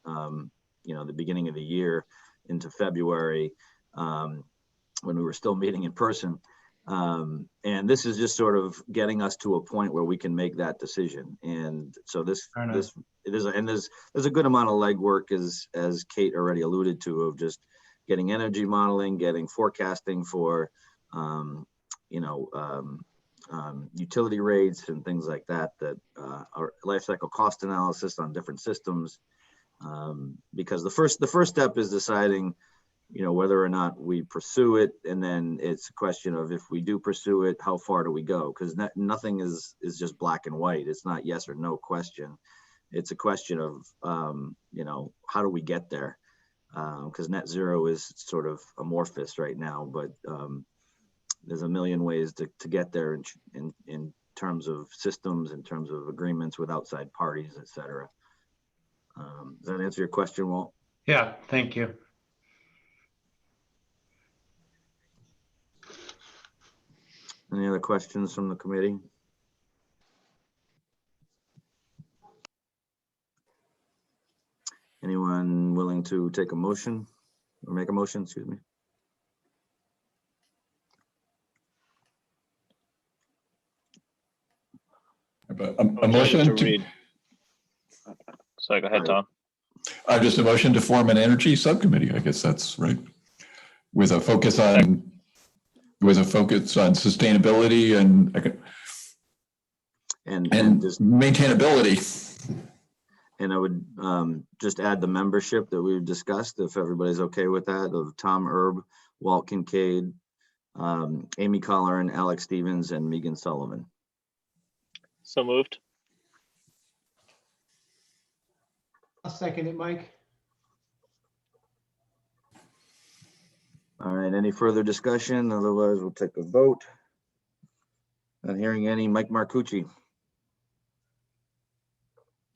you know, the beginning of the year into February, when we were still meeting in person. And this is just sort of getting us to a point where we can make that decision. And so there's a good amount of legwork, as Kate already alluded to, of just getting energy modeling, getting forecasting for, you know, utility rates and things like that, are life cycle cost analysis on different systems. Because the first step is deciding, you know, whether or not we pursue it, and then it's a question of, if we do pursue it, how far do we go? Because nothing is just black and white. It's not yes or no question. It's a question of you know, how do we get there? Because net zero is sort of amorphous right now, but there's a million ways to get there in terms of systems, in terms of agreements with outside parties, et cetera. Does that answer your question, Walt? Yeah, thank you. Any other questions from the committee? Anyone willing to take a motion or make a motion, excuse me? A motion to Sorry, go ahead, Tom. Just a motion to form an energy subcommittee. I guess that's right. With a focus on sustainability and just maintainability. And I would just add the membership that we've discussed, if everybody's okay with that, of Tom Erb, Walt Kincaid, Amy Colleran, Alex Stevens, and Megan Sullivan. So moved. I'll second it, Mike. All right, any further discussion? Otherwise, we'll take a vote. Not hearing any. Mike Marcucci.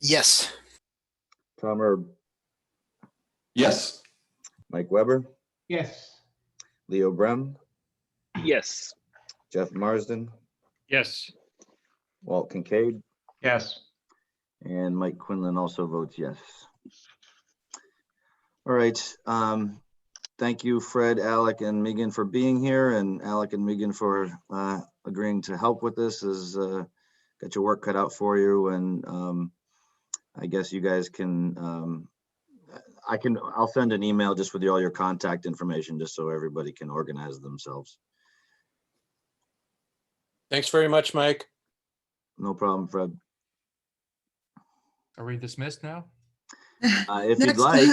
Yes. Tom Erb. Yes. Mike Weber. Yes. Leo Brem. Yes. Jeff Marsden. Yes. Walt Kincaid. Yes. And Mike Quinlan also votes yes. All right. Thank you, Fred, Alec, and Megan for being here, and Alec and Megan for agreeing to help with this. Got your work cut out for you, and I guess you guys can. I'll send an email just with all your contact information, just so everybody can organize themselves. Thanks very much, Mike. No problem, Fred. Are we dismissed now? If you'd like.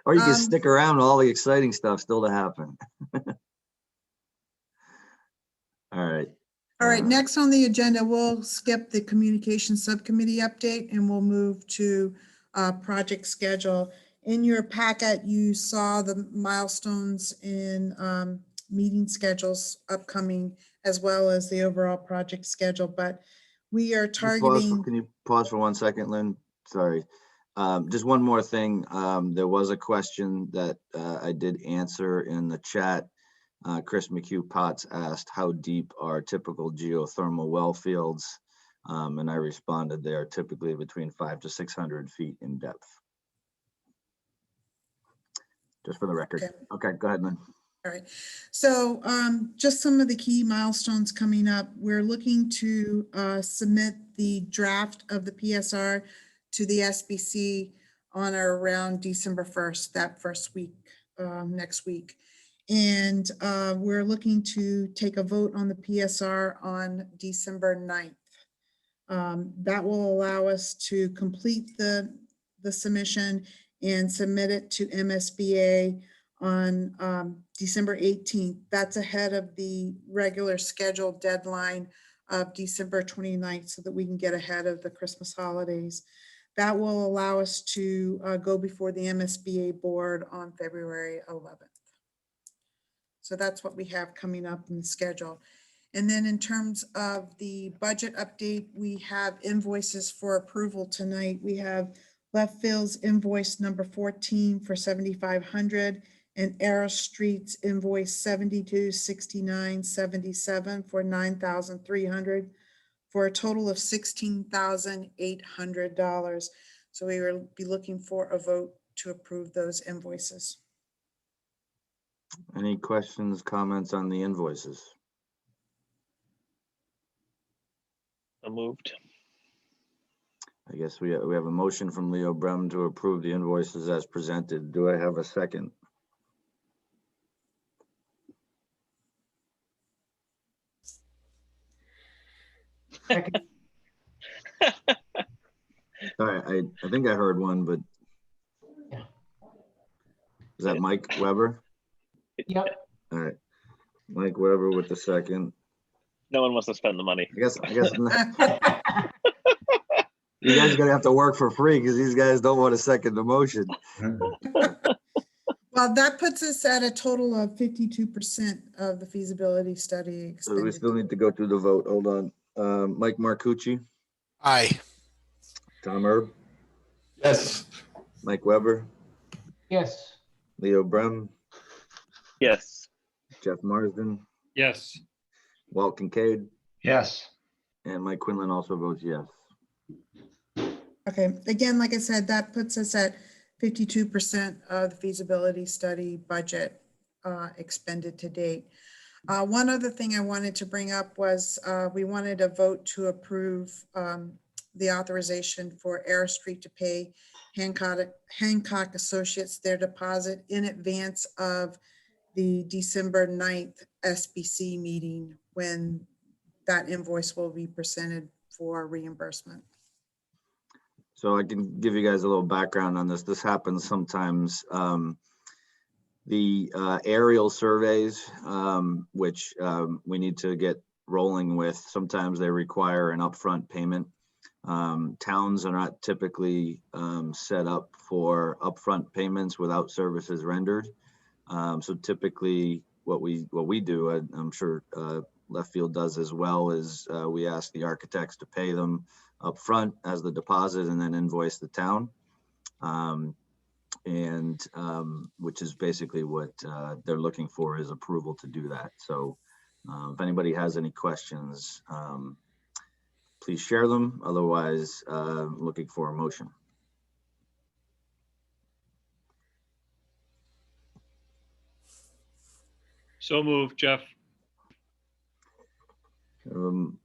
Or you can stick around, all the exciting stuff still to happen. All right. All right, next on the agenda, we'll skip the communication subcommittee update and we'll move to project schedule. In your packet, you saw the milestones in meeting schedules upcoming, as well as the overall project schedule, but we are targeting. Can you pause for 1 second, Lynn? Sorry. Just one more thing. There was a question that I did answer in the chat Chris McHugh Potts asked, how deep are typical geothermal well fields? And I responded, they are typically between 500 to 600 feet in depth. Just for the record. Okay, go ahead, Lynn. All right. So just some of the key milestones coming up. We're looking to submit the draft of the PSR to the SBC on or around December 1st, that first week, next week. And we're looking to take a vote on the PSR on December 9th. That will allow us to complete the submission and submit it to MSBA on December 18th. That's ahead of the regular scheduled deadline of December 29th so that we can get ahead of the Christmas holidays. That will allow us to go before the MSBA board on February 11th. So that's what we have coming up in the schedule. And then in terms of the budget update, we have invoices for approval tonight. We have Left Field's invoice number 14 for $7,500 and Arrow Street's invoice 726977 for $9,300 for a total of $16,800. So we will be looking for a vote to approve those invoices. Any questions, comments on the invoices? So moved. I guess we have a motion from Leo Brem to approve the invoices as presented. Do I have a second? Second. Sorry, I think I heard one, but is that Mike Weber? Yep. All right, Mike Weber with the second. No one wants to spend the money. I guess you guys are gonna have to work for free because these guys don't want to second the motion. Well, that puts us at a total of 52% of the feasibility study So we expended. still need to go through the vote. Hold on. Mike Marcucci, Aye. Tom Erb, Yes. Mike Weber, Yes. Leo Brem, Yes. Jeff Marsden, Yes. Walt Kincaid, Yes. and Mike Quinlan also votes yes. Okay, again, like I said, that puts us at 52% of the feasibility study budget expended to date. One other thing I wanted to bring up was we wanted a vote to approve the authorization for Air Street to pay Hancock Associates their deposit in advance of the December 9th SBC meeting when that invoice will be presented for reimbursement. So I can give you guys a little background on this. This happens sometimes. The aerial surveys, which we need to get rolling with, sometimes they require an upfront payment. Towns are not typically set up for upfront payments without services rendered. So typically what we do, I'm sure Left Field does as well, is we ask the architects to pay them upfront as the deposit and then invoice the town. Which is basically what they're looking for, is approval to do that. So if anybody has any questions, please share them. Otherwise, looking for a motion. So moved, Jeff.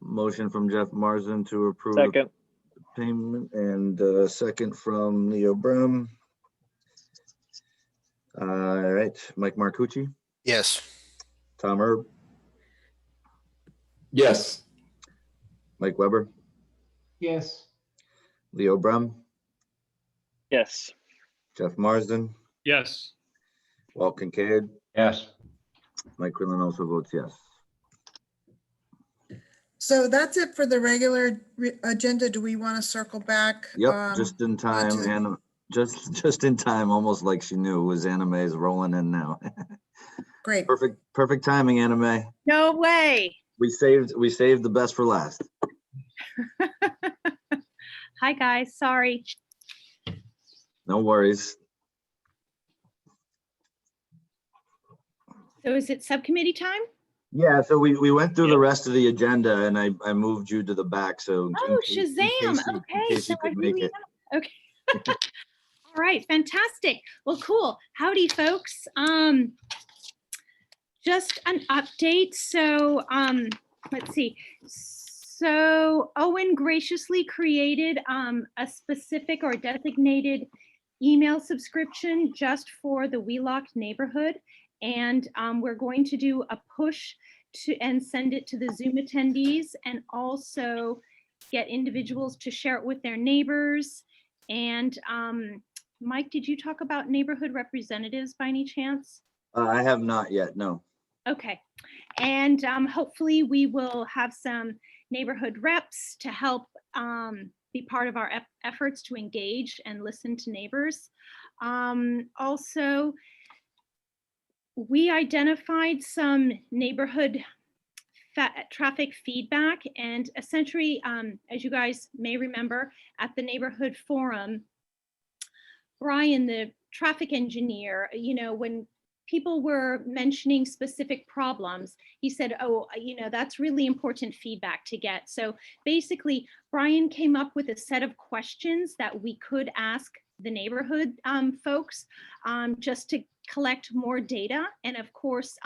Motion from Jeff Marsden to approve Second. the payment, and a second from Leo Brem. All right, Mike Marcucci, Yes. Tom Erb, Yes. Mike Weber, Yes. Leo Brem, Yes. Jeff Marsden, Yes. Walt Kincaid, Yes. Mike Quinlan also votes yes. So that's it for the regular agenda. Do we want to circle back? Yep, just in time, onto the- and just in time, almost like she knew, as Anime is rolling in now. Great. Perfect timing, Anime. No way. We saved the best for last. Hi, guys. Sorry. No worries. So is it subcommittee time? Yeah, so we went through the rest of the agenda and I moved you to the back, so in Oh, case Shazam. in Okay, case so you I could make really it. am. Okay. All right, fantastic. Well, cool. Howdy, folks. Just an update. So let's see. So Eoin graciously created a specific or designated email subscription just for the Wheelock neighborhood. And we're going to do a push and send it to the Zoom attendees, and also get individuals to share it with their neighbors. And Mike, did you talk about neighborhood representatives by any chance? I have not yet, no. Okay, and hopefully we will have some neighborhood reps to help be part of our efforts to engage and listen to neighbors. Also, we identified some neighborhood traffic feedback, and essentially, as you guys may remember, at the neighborhood forum, Brian, the traffic engineer, you know, when people were mentioning specific problems, he said, oh, you know, that's really important feedback to get. So basically, Brian came up with a set of questions that we could ask the neighborhood folks just to collect more data, and of course,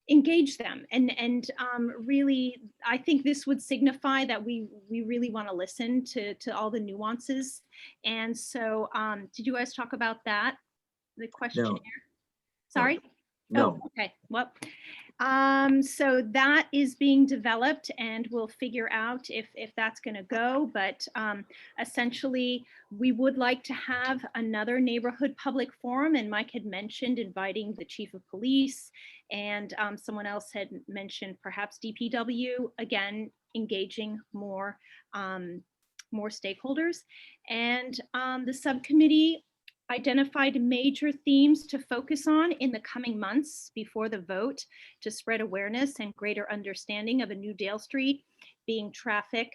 engage them. And really, I think this would signify that we really want to listen to all the nuances. And so did you guys talk about that, the questionnaire? No. Sorry? No. Oh, okay. Well, so that is being developed, and we'll figure out if that's going to go. But essentially, we would like to have another neighborhood public forum, and Mike had mentioned inviting the chief of police, and someone else had mentioned perhaps DPW, again, engaging more stakeholders. And the subcommittee identified major themes to focus on in the coming months before the vote to spread awareness and greater understanding of a new Dale Street being traffic.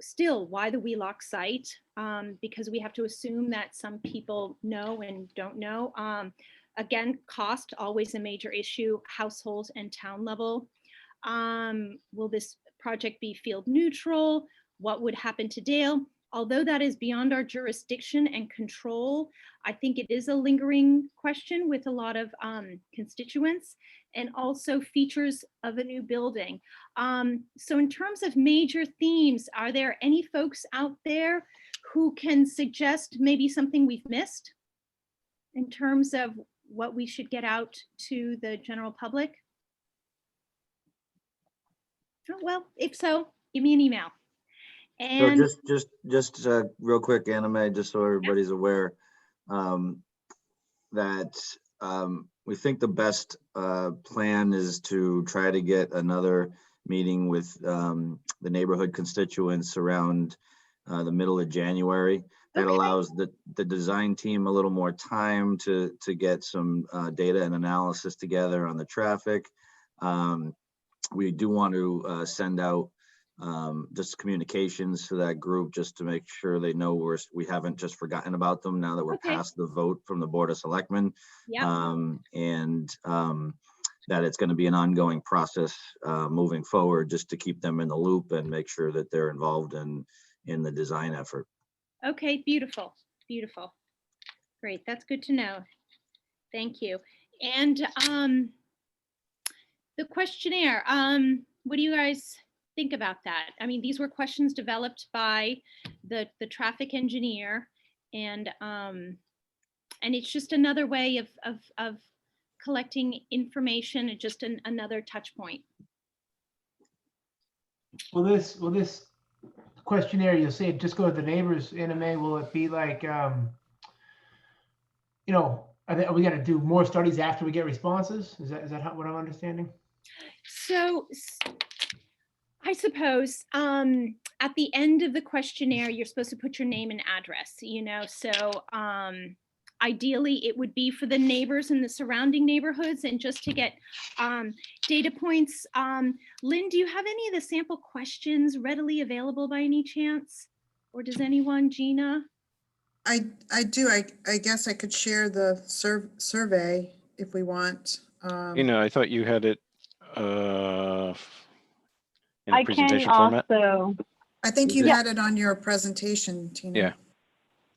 Still, why the Wheelock site? Because we have to assume that some people know and don't know. Again, cost, always a major issue, household and town level. Will this project be field neutral? What would happen to Dale? Although that is beyond our jurisdiction and control, I think it is a lingering question with a lot of constituents, and also features of a new building. So in terms of major themes, are there any folks out there who can suggest maybe something we've missed in terms of what we should get out to the general public? Oh, well, if so, give me an email. And So just real quick, Anime, just so everybody's aware, that we think the best plan is to try to get another meeting with the neighborhood constituents around the middle of January. That allows the design team a little more time to get some data and analysis together on the traffic. We do want to send out just communications to that group, just to make sure they know we haven't just forgotten about them now that we're past the vote from the Board of Selectmen. And that it's going to be an ongoing process moving forward, just to keep them in the loop and make sure that they're involved in the design effort. okay, beautiful, beautiful. Great, that's good to know. Thank you. And the questionnaire, what do you guys think about that? I mean, these were questions developed by the traffic engineer, and it's just another way of collecting information, and just another touch point. Will this questionnaire, you'll say just go to the neighbors, Anime, will it be like, you know, are we gonna do more studies after we get responses? Is that what I'm understanding? So I suppose at the end of the questionnaire, you're supposed to put your name and address, you know, so ideally it would be for the neighbors in the surrounding neighborhoods, and just to get data points. Lynn, do you have any of the sample questions readily available by any chance? Or does anyone, Gina? I do. I guess I could share the survey if we want. I thought you had it in a I can presentation format. also, I think you Yeah. had it on your presentation, Tina. Yeah.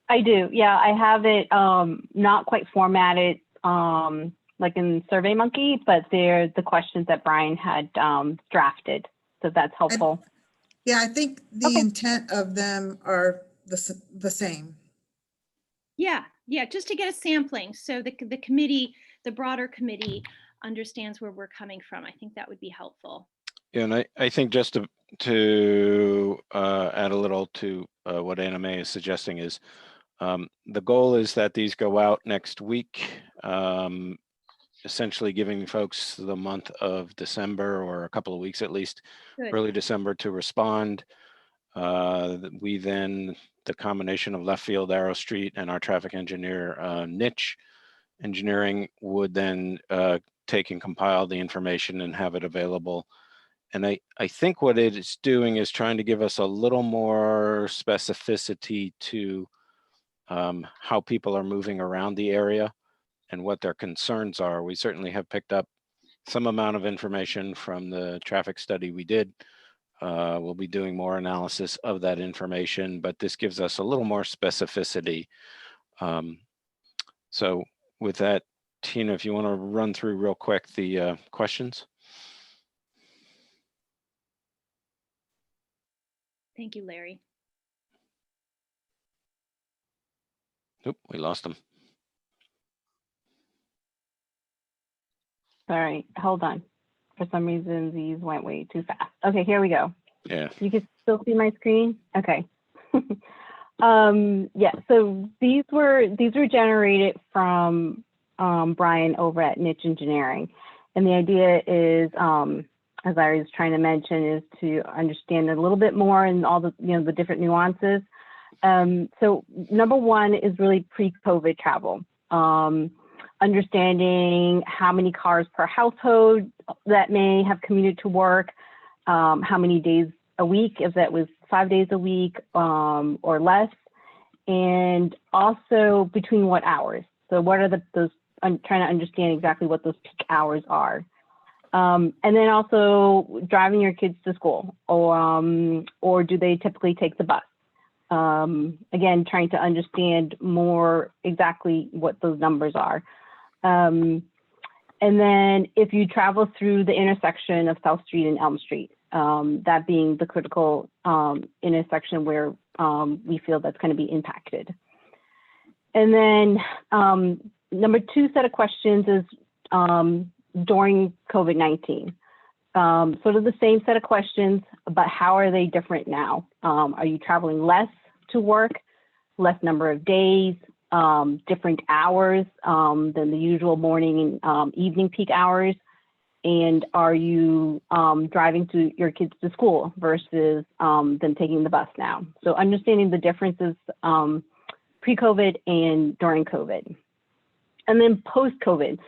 I do. Yeah, I have it not quite formatted like in SurveyMonkey, but they're the questions that Brian had drafted. So that's helpful. Yeah, I think the intent of them are the same. Yeah, yeah, just to get a sampling. So the committee, the broader committee understands where we're coming from. I think that would be helpful. Yeah, and I think just to add a little to what Anna Mae is suggesting is the goal is that these go out next week, essentially giving folks the month of December or a couple of weeks at least, Good. early December to respond. We then, the combination of Left Field, Arrow Street, and our traffic engineer, Niche Engineering, would then take and compile the information and have it available. And I think what it is doing is trying to give us a little more specificity to how people are moving around the area and what their concerns are. We certainly have picked up some amount of information from the traffic study we did. We'll be doing more analysis of that information, but this gives us a little more specificity. So with that, Tina, if you want to run through real quick the questions. Thank you, Larry. Oop, we lost them. Sorry, hold on. For some reason, these went way too fast. Okay, here we go. Yeah. You can still see my screen? Okay. Yeah, so these were generated from Brian over at Niche Engineering. And the idea is, as I was trying to mention, is to understand a little bit more and all the, the different nuances. So number one is really pre-COVID travel. Understanding how many cars per household that may have commuted to work, how many days a week, if that was 5 days a week or less, and also between what hours. So what are those, I'm trying to understand exactly what those peak hours are. And then also driving your kids to school, or do they typically take the bus? Again, trying to understand more exactly what those numbers are. And then if you travel through the intersection of South Street and Elm Street, that being the critical intersection where we feel that's going to be impacted. And then number two set of questions is during COVID-19. Sort of the same set of questions, but how are they different now? Are you traveling less to work, less number of days, different hours than the usual morning and evening peak hours? And are you driving your kids to school versus them taking the bus now? So understanding the differences pre-COVID and during COVID. And then post-COVID,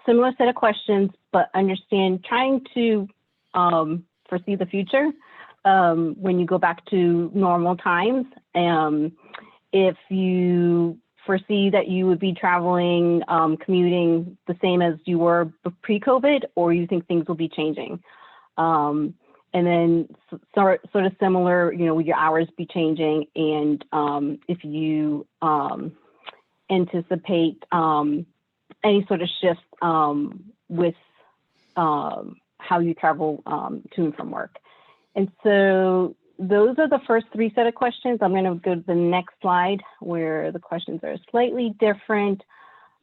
similar set of questions, but trying to foresee the future when you go back to normal times. If you foresee that you would be traveling, commuting the same as you were pre-COVID, or you think things will be changing. And then sort of similar, would your hours be changing? And if you anticipate any sort of shift with how you travel to and from work. And so those are the first three set of questions. I'm going to go to the next slide where the questions are slightly different,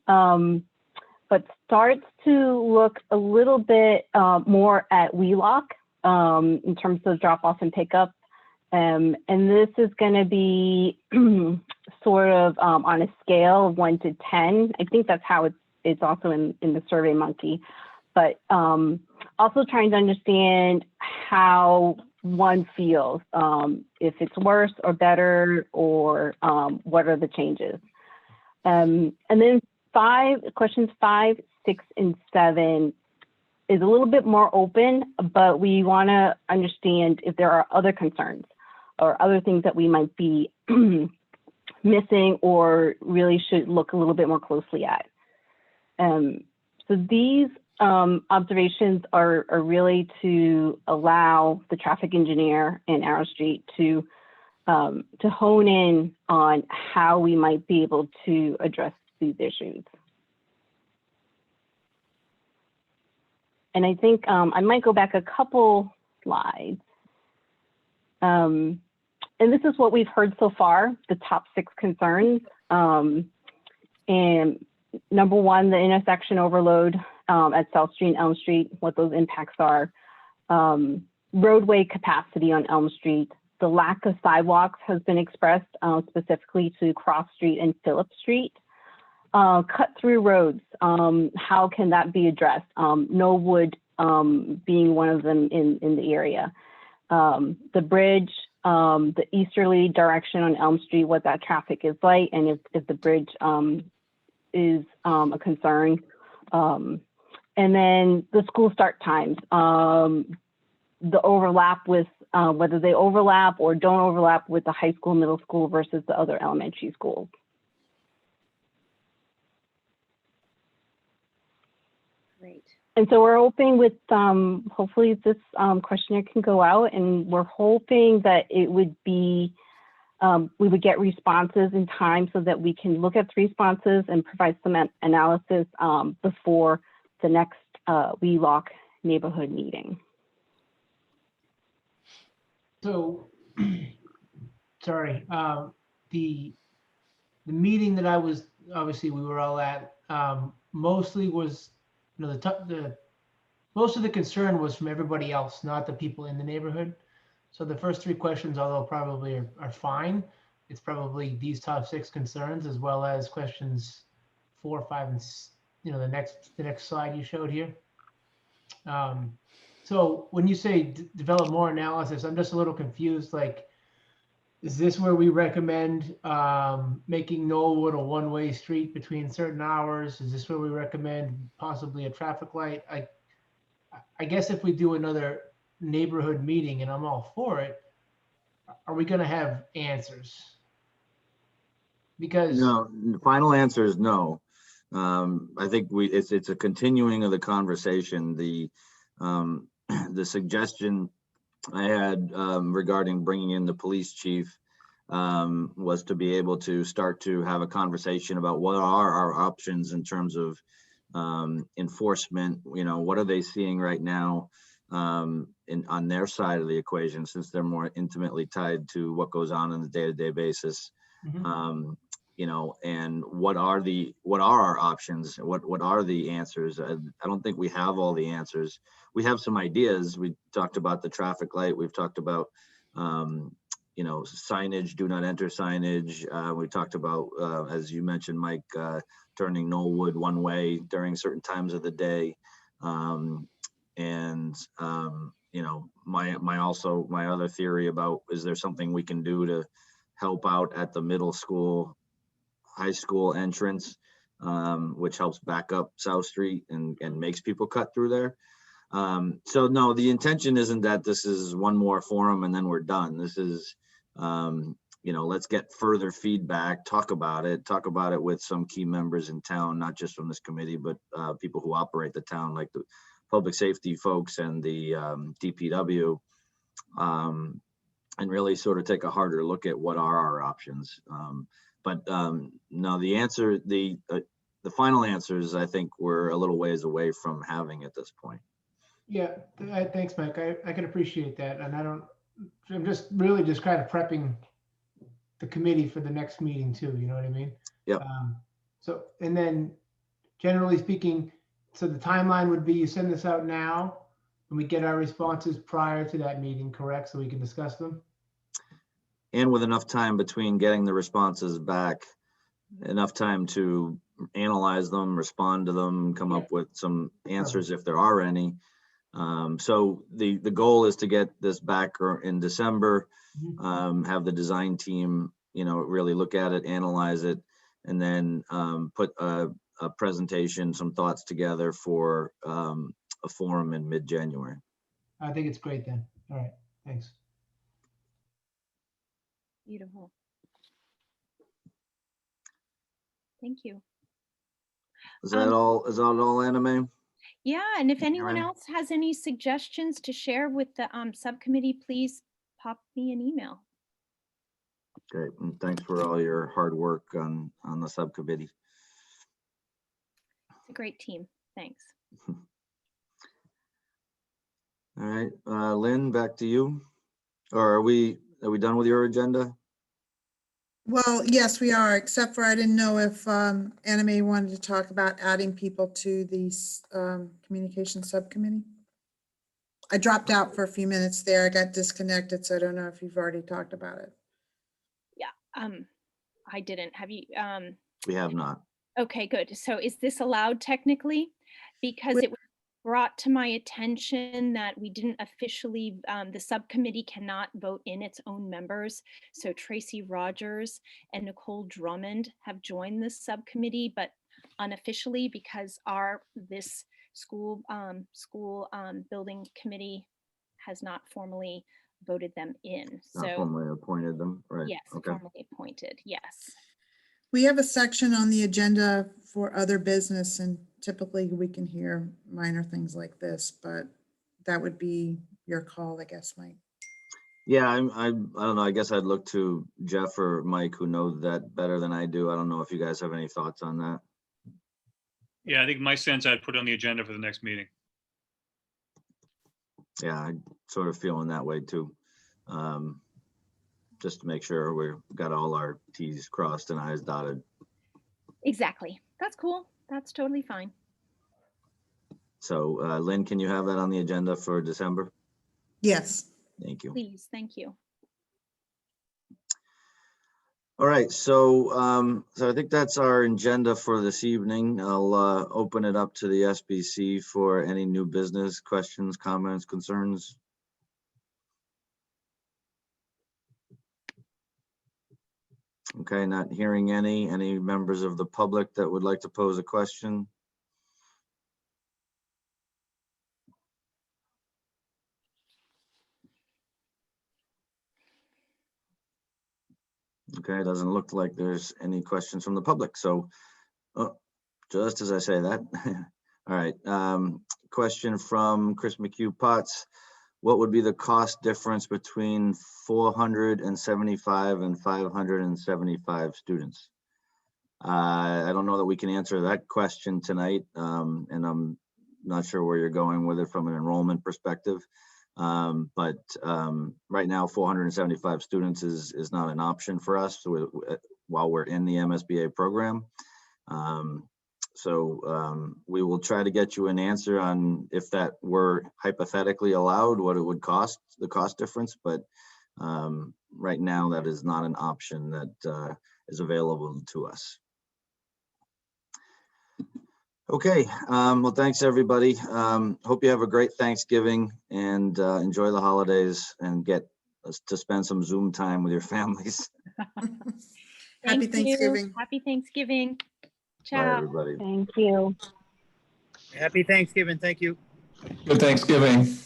but starts to look a little bit more at Wheelock in terms of drop off and pickup. And this is going to be sort of on a scale of 1 to 10. I think that's how it's also in the SurveyMonkey, but also trying to understand how one feels, if it's worse or better, or what are the changes. And then questions 5, 6, and 7 is a little bit more open, but we want to understand if there are other concerns or other things that we might be missing or really should look a little bit more closely at. So these observations are really to allow the traffic engineer in Arrow Street to hone in on how we might be able to address these issues. And I think I might go back a couple slides. And this is what we've heard so far, the top 6 concerns. And number 1, the intersection overload at South Street and Elm Street, what those impacts are. Roadway capacity on Elm Street. The lack of sidewalks has been expressed specifically to Cross Street and Phillip Street. Cut through roads, how can that be addressed? Knollwood being one of them in the area. The bridge, the easterly direction on Elm Street, what that traffic is like, and if the bridge is a concern. And then the school start times, the overlap with, whether they overlap or don't overlap with the high school, middle school versus the other elementary schools. Great. And so we're hoping with, hopefully this questionnaire can go out, and we're hoping that it would be, we would get responses in time so that we can look at the responses and provide some analysis before the next WELOC neighborhood meeting. So, sorry, the meeting that I was, obviously we were all at, mostly was, you know, most of the concern was from everybody else, not the people in the neighborhood. So the first 3 questions, although probably are fine, it's probably these top 6 concerns, as well as questions 4, 5, and you know, the next slide you showed here. So when you say develop more analysis, I'm just a little confused. Like, is this where we recommend making Knollwood a one-way street between certain hours? Is this where we recommend possibly a traffic light? I guess if we do another neighborhood meeting, and I'm all for it, are we going to have answers? Because no, the final answer is no. I think it's a continuing of the conversation. The suggestion I had regarding bringing in the police chief was to be able to start to have a conversation about what are our options in terms of enforcement. You know, what are they seeing right now on their side of the equation, since they're more intimately tied to what goes on a day-to-day basis. You know, and what are our options? What are the answers? I don't think we have all the answers. We have some ideas. We talked about the traffic light. We've talked about, you know, signage, do not enter signage. We talked about, as you mentioned, Mike, turning Knollwood one way during certain times of the day. You know, my other theory about, is there something we can do to help out at the middle school, high school entrance, which helps back up South Street and makes people cut through there. So no, the intention isn't that this is one more forum and then we're done. This is, you know, let's get further feedback, talk about it with some key members in town, not just from this committee, but people who operate the town, like the public safety folks and the DPW, and really sort of take a harder look at what are our options. No, the answer, the final answers, I think we're a little ways away from having at this point. yeah, thanks, Mike. I can appreciate that, and I'm just really just kind of prepping the committee for the next meeting too. You know what I mean? Yeah. So, and then generally speaking, so the timeline would be you send this out now, and we get our responses prior to that meeting, correct? So we can discuss them. And with enough time between getting the responses back, enough time to analyze them, respond to them, come up with some answers if there are any. So the goal is to get this back in December, have the design team, you know, really look at it, analyze it, and then put a presentation, some thoughts together for a forum in mid-January. I think it's great then. All right, thanks. Beautiful. Thank you. Is that all? Is that all, Anime? Yeah, and if anyone Karen? else has any suggestions to share with the subcommittee, please pop me an email. Great, and thanks for all your hard work on the subcommittee. It's a great team. Thanks. All right, Lynn, back to you. Or are we done with your agenda? Well, yes, we are, except for I didn't know if Anime wanted to talk about adding people to the communication subcommittee. I dropped out for a few minutes there. I got disconnected, so I don't know if you've already talked about it. Yeah, I didn't. Have you? We have not. Okay, good. So is this allowed technically? Because it was brought to my attention that we didn't officially, the subcommittee cannot vote in its own members. So Tracy Rogers and Nicole Drummond have joined this subcommittee, but unofficially because this school building committee has not formally voted them in. Not So formally appointed them, right? yes, Okay. formally appointed, yes. We have a section on the agenda for other business, and typically we can hear minor things like this, but that would be your call, I guess, Mike. Yeah, I don't know. I guess I'd look to Jeff or Mike, who know that better than I do. I don't know if you guys have any thoughts on that. Yeah, I think my sense, I'd put it on the agenda for the next meeting. Yeah, I'm sort of feeling that way too. Just to make sure we've got all our T's crossed and I's dotted. Exactly. That's cool. That's totally fine. So Lynn, can you have that on the agenda for December? Yes. Thank you. Please, thank you. All right, so I think that's our agenda for this evening. I'll open it up to the SBC for any new business, questions, comments, concerns. Okay, not hearing any members of the public that would like to pose a question? Okay, it doesn't look like there's any questions from the public. So just as I say that, all right. Question from Chris McHugh Potts. What would be the cost difference between 475 and 575 students? I don't know that we can answer that question tonight, and I'm not sure where you're going with it from an enrollment perspective. But right now, 475 students is not an option for us while we're in the MSBA program. So we will try to get you an answer on if that were hypothetically allowed, what it would cost, the cost difference. But right now, that is not an option that is available to us. Okay, well, thanks everybody. Hope you have a great Thanksgiving and enjoy the holidays and get to spend some Zoom time with your families. Happy Thanksgiving. Happy Thanksgiving. Ciao. Bye, everybody. Thank you. Happy Thanksgiving. Thank you. Good Thanksgiving.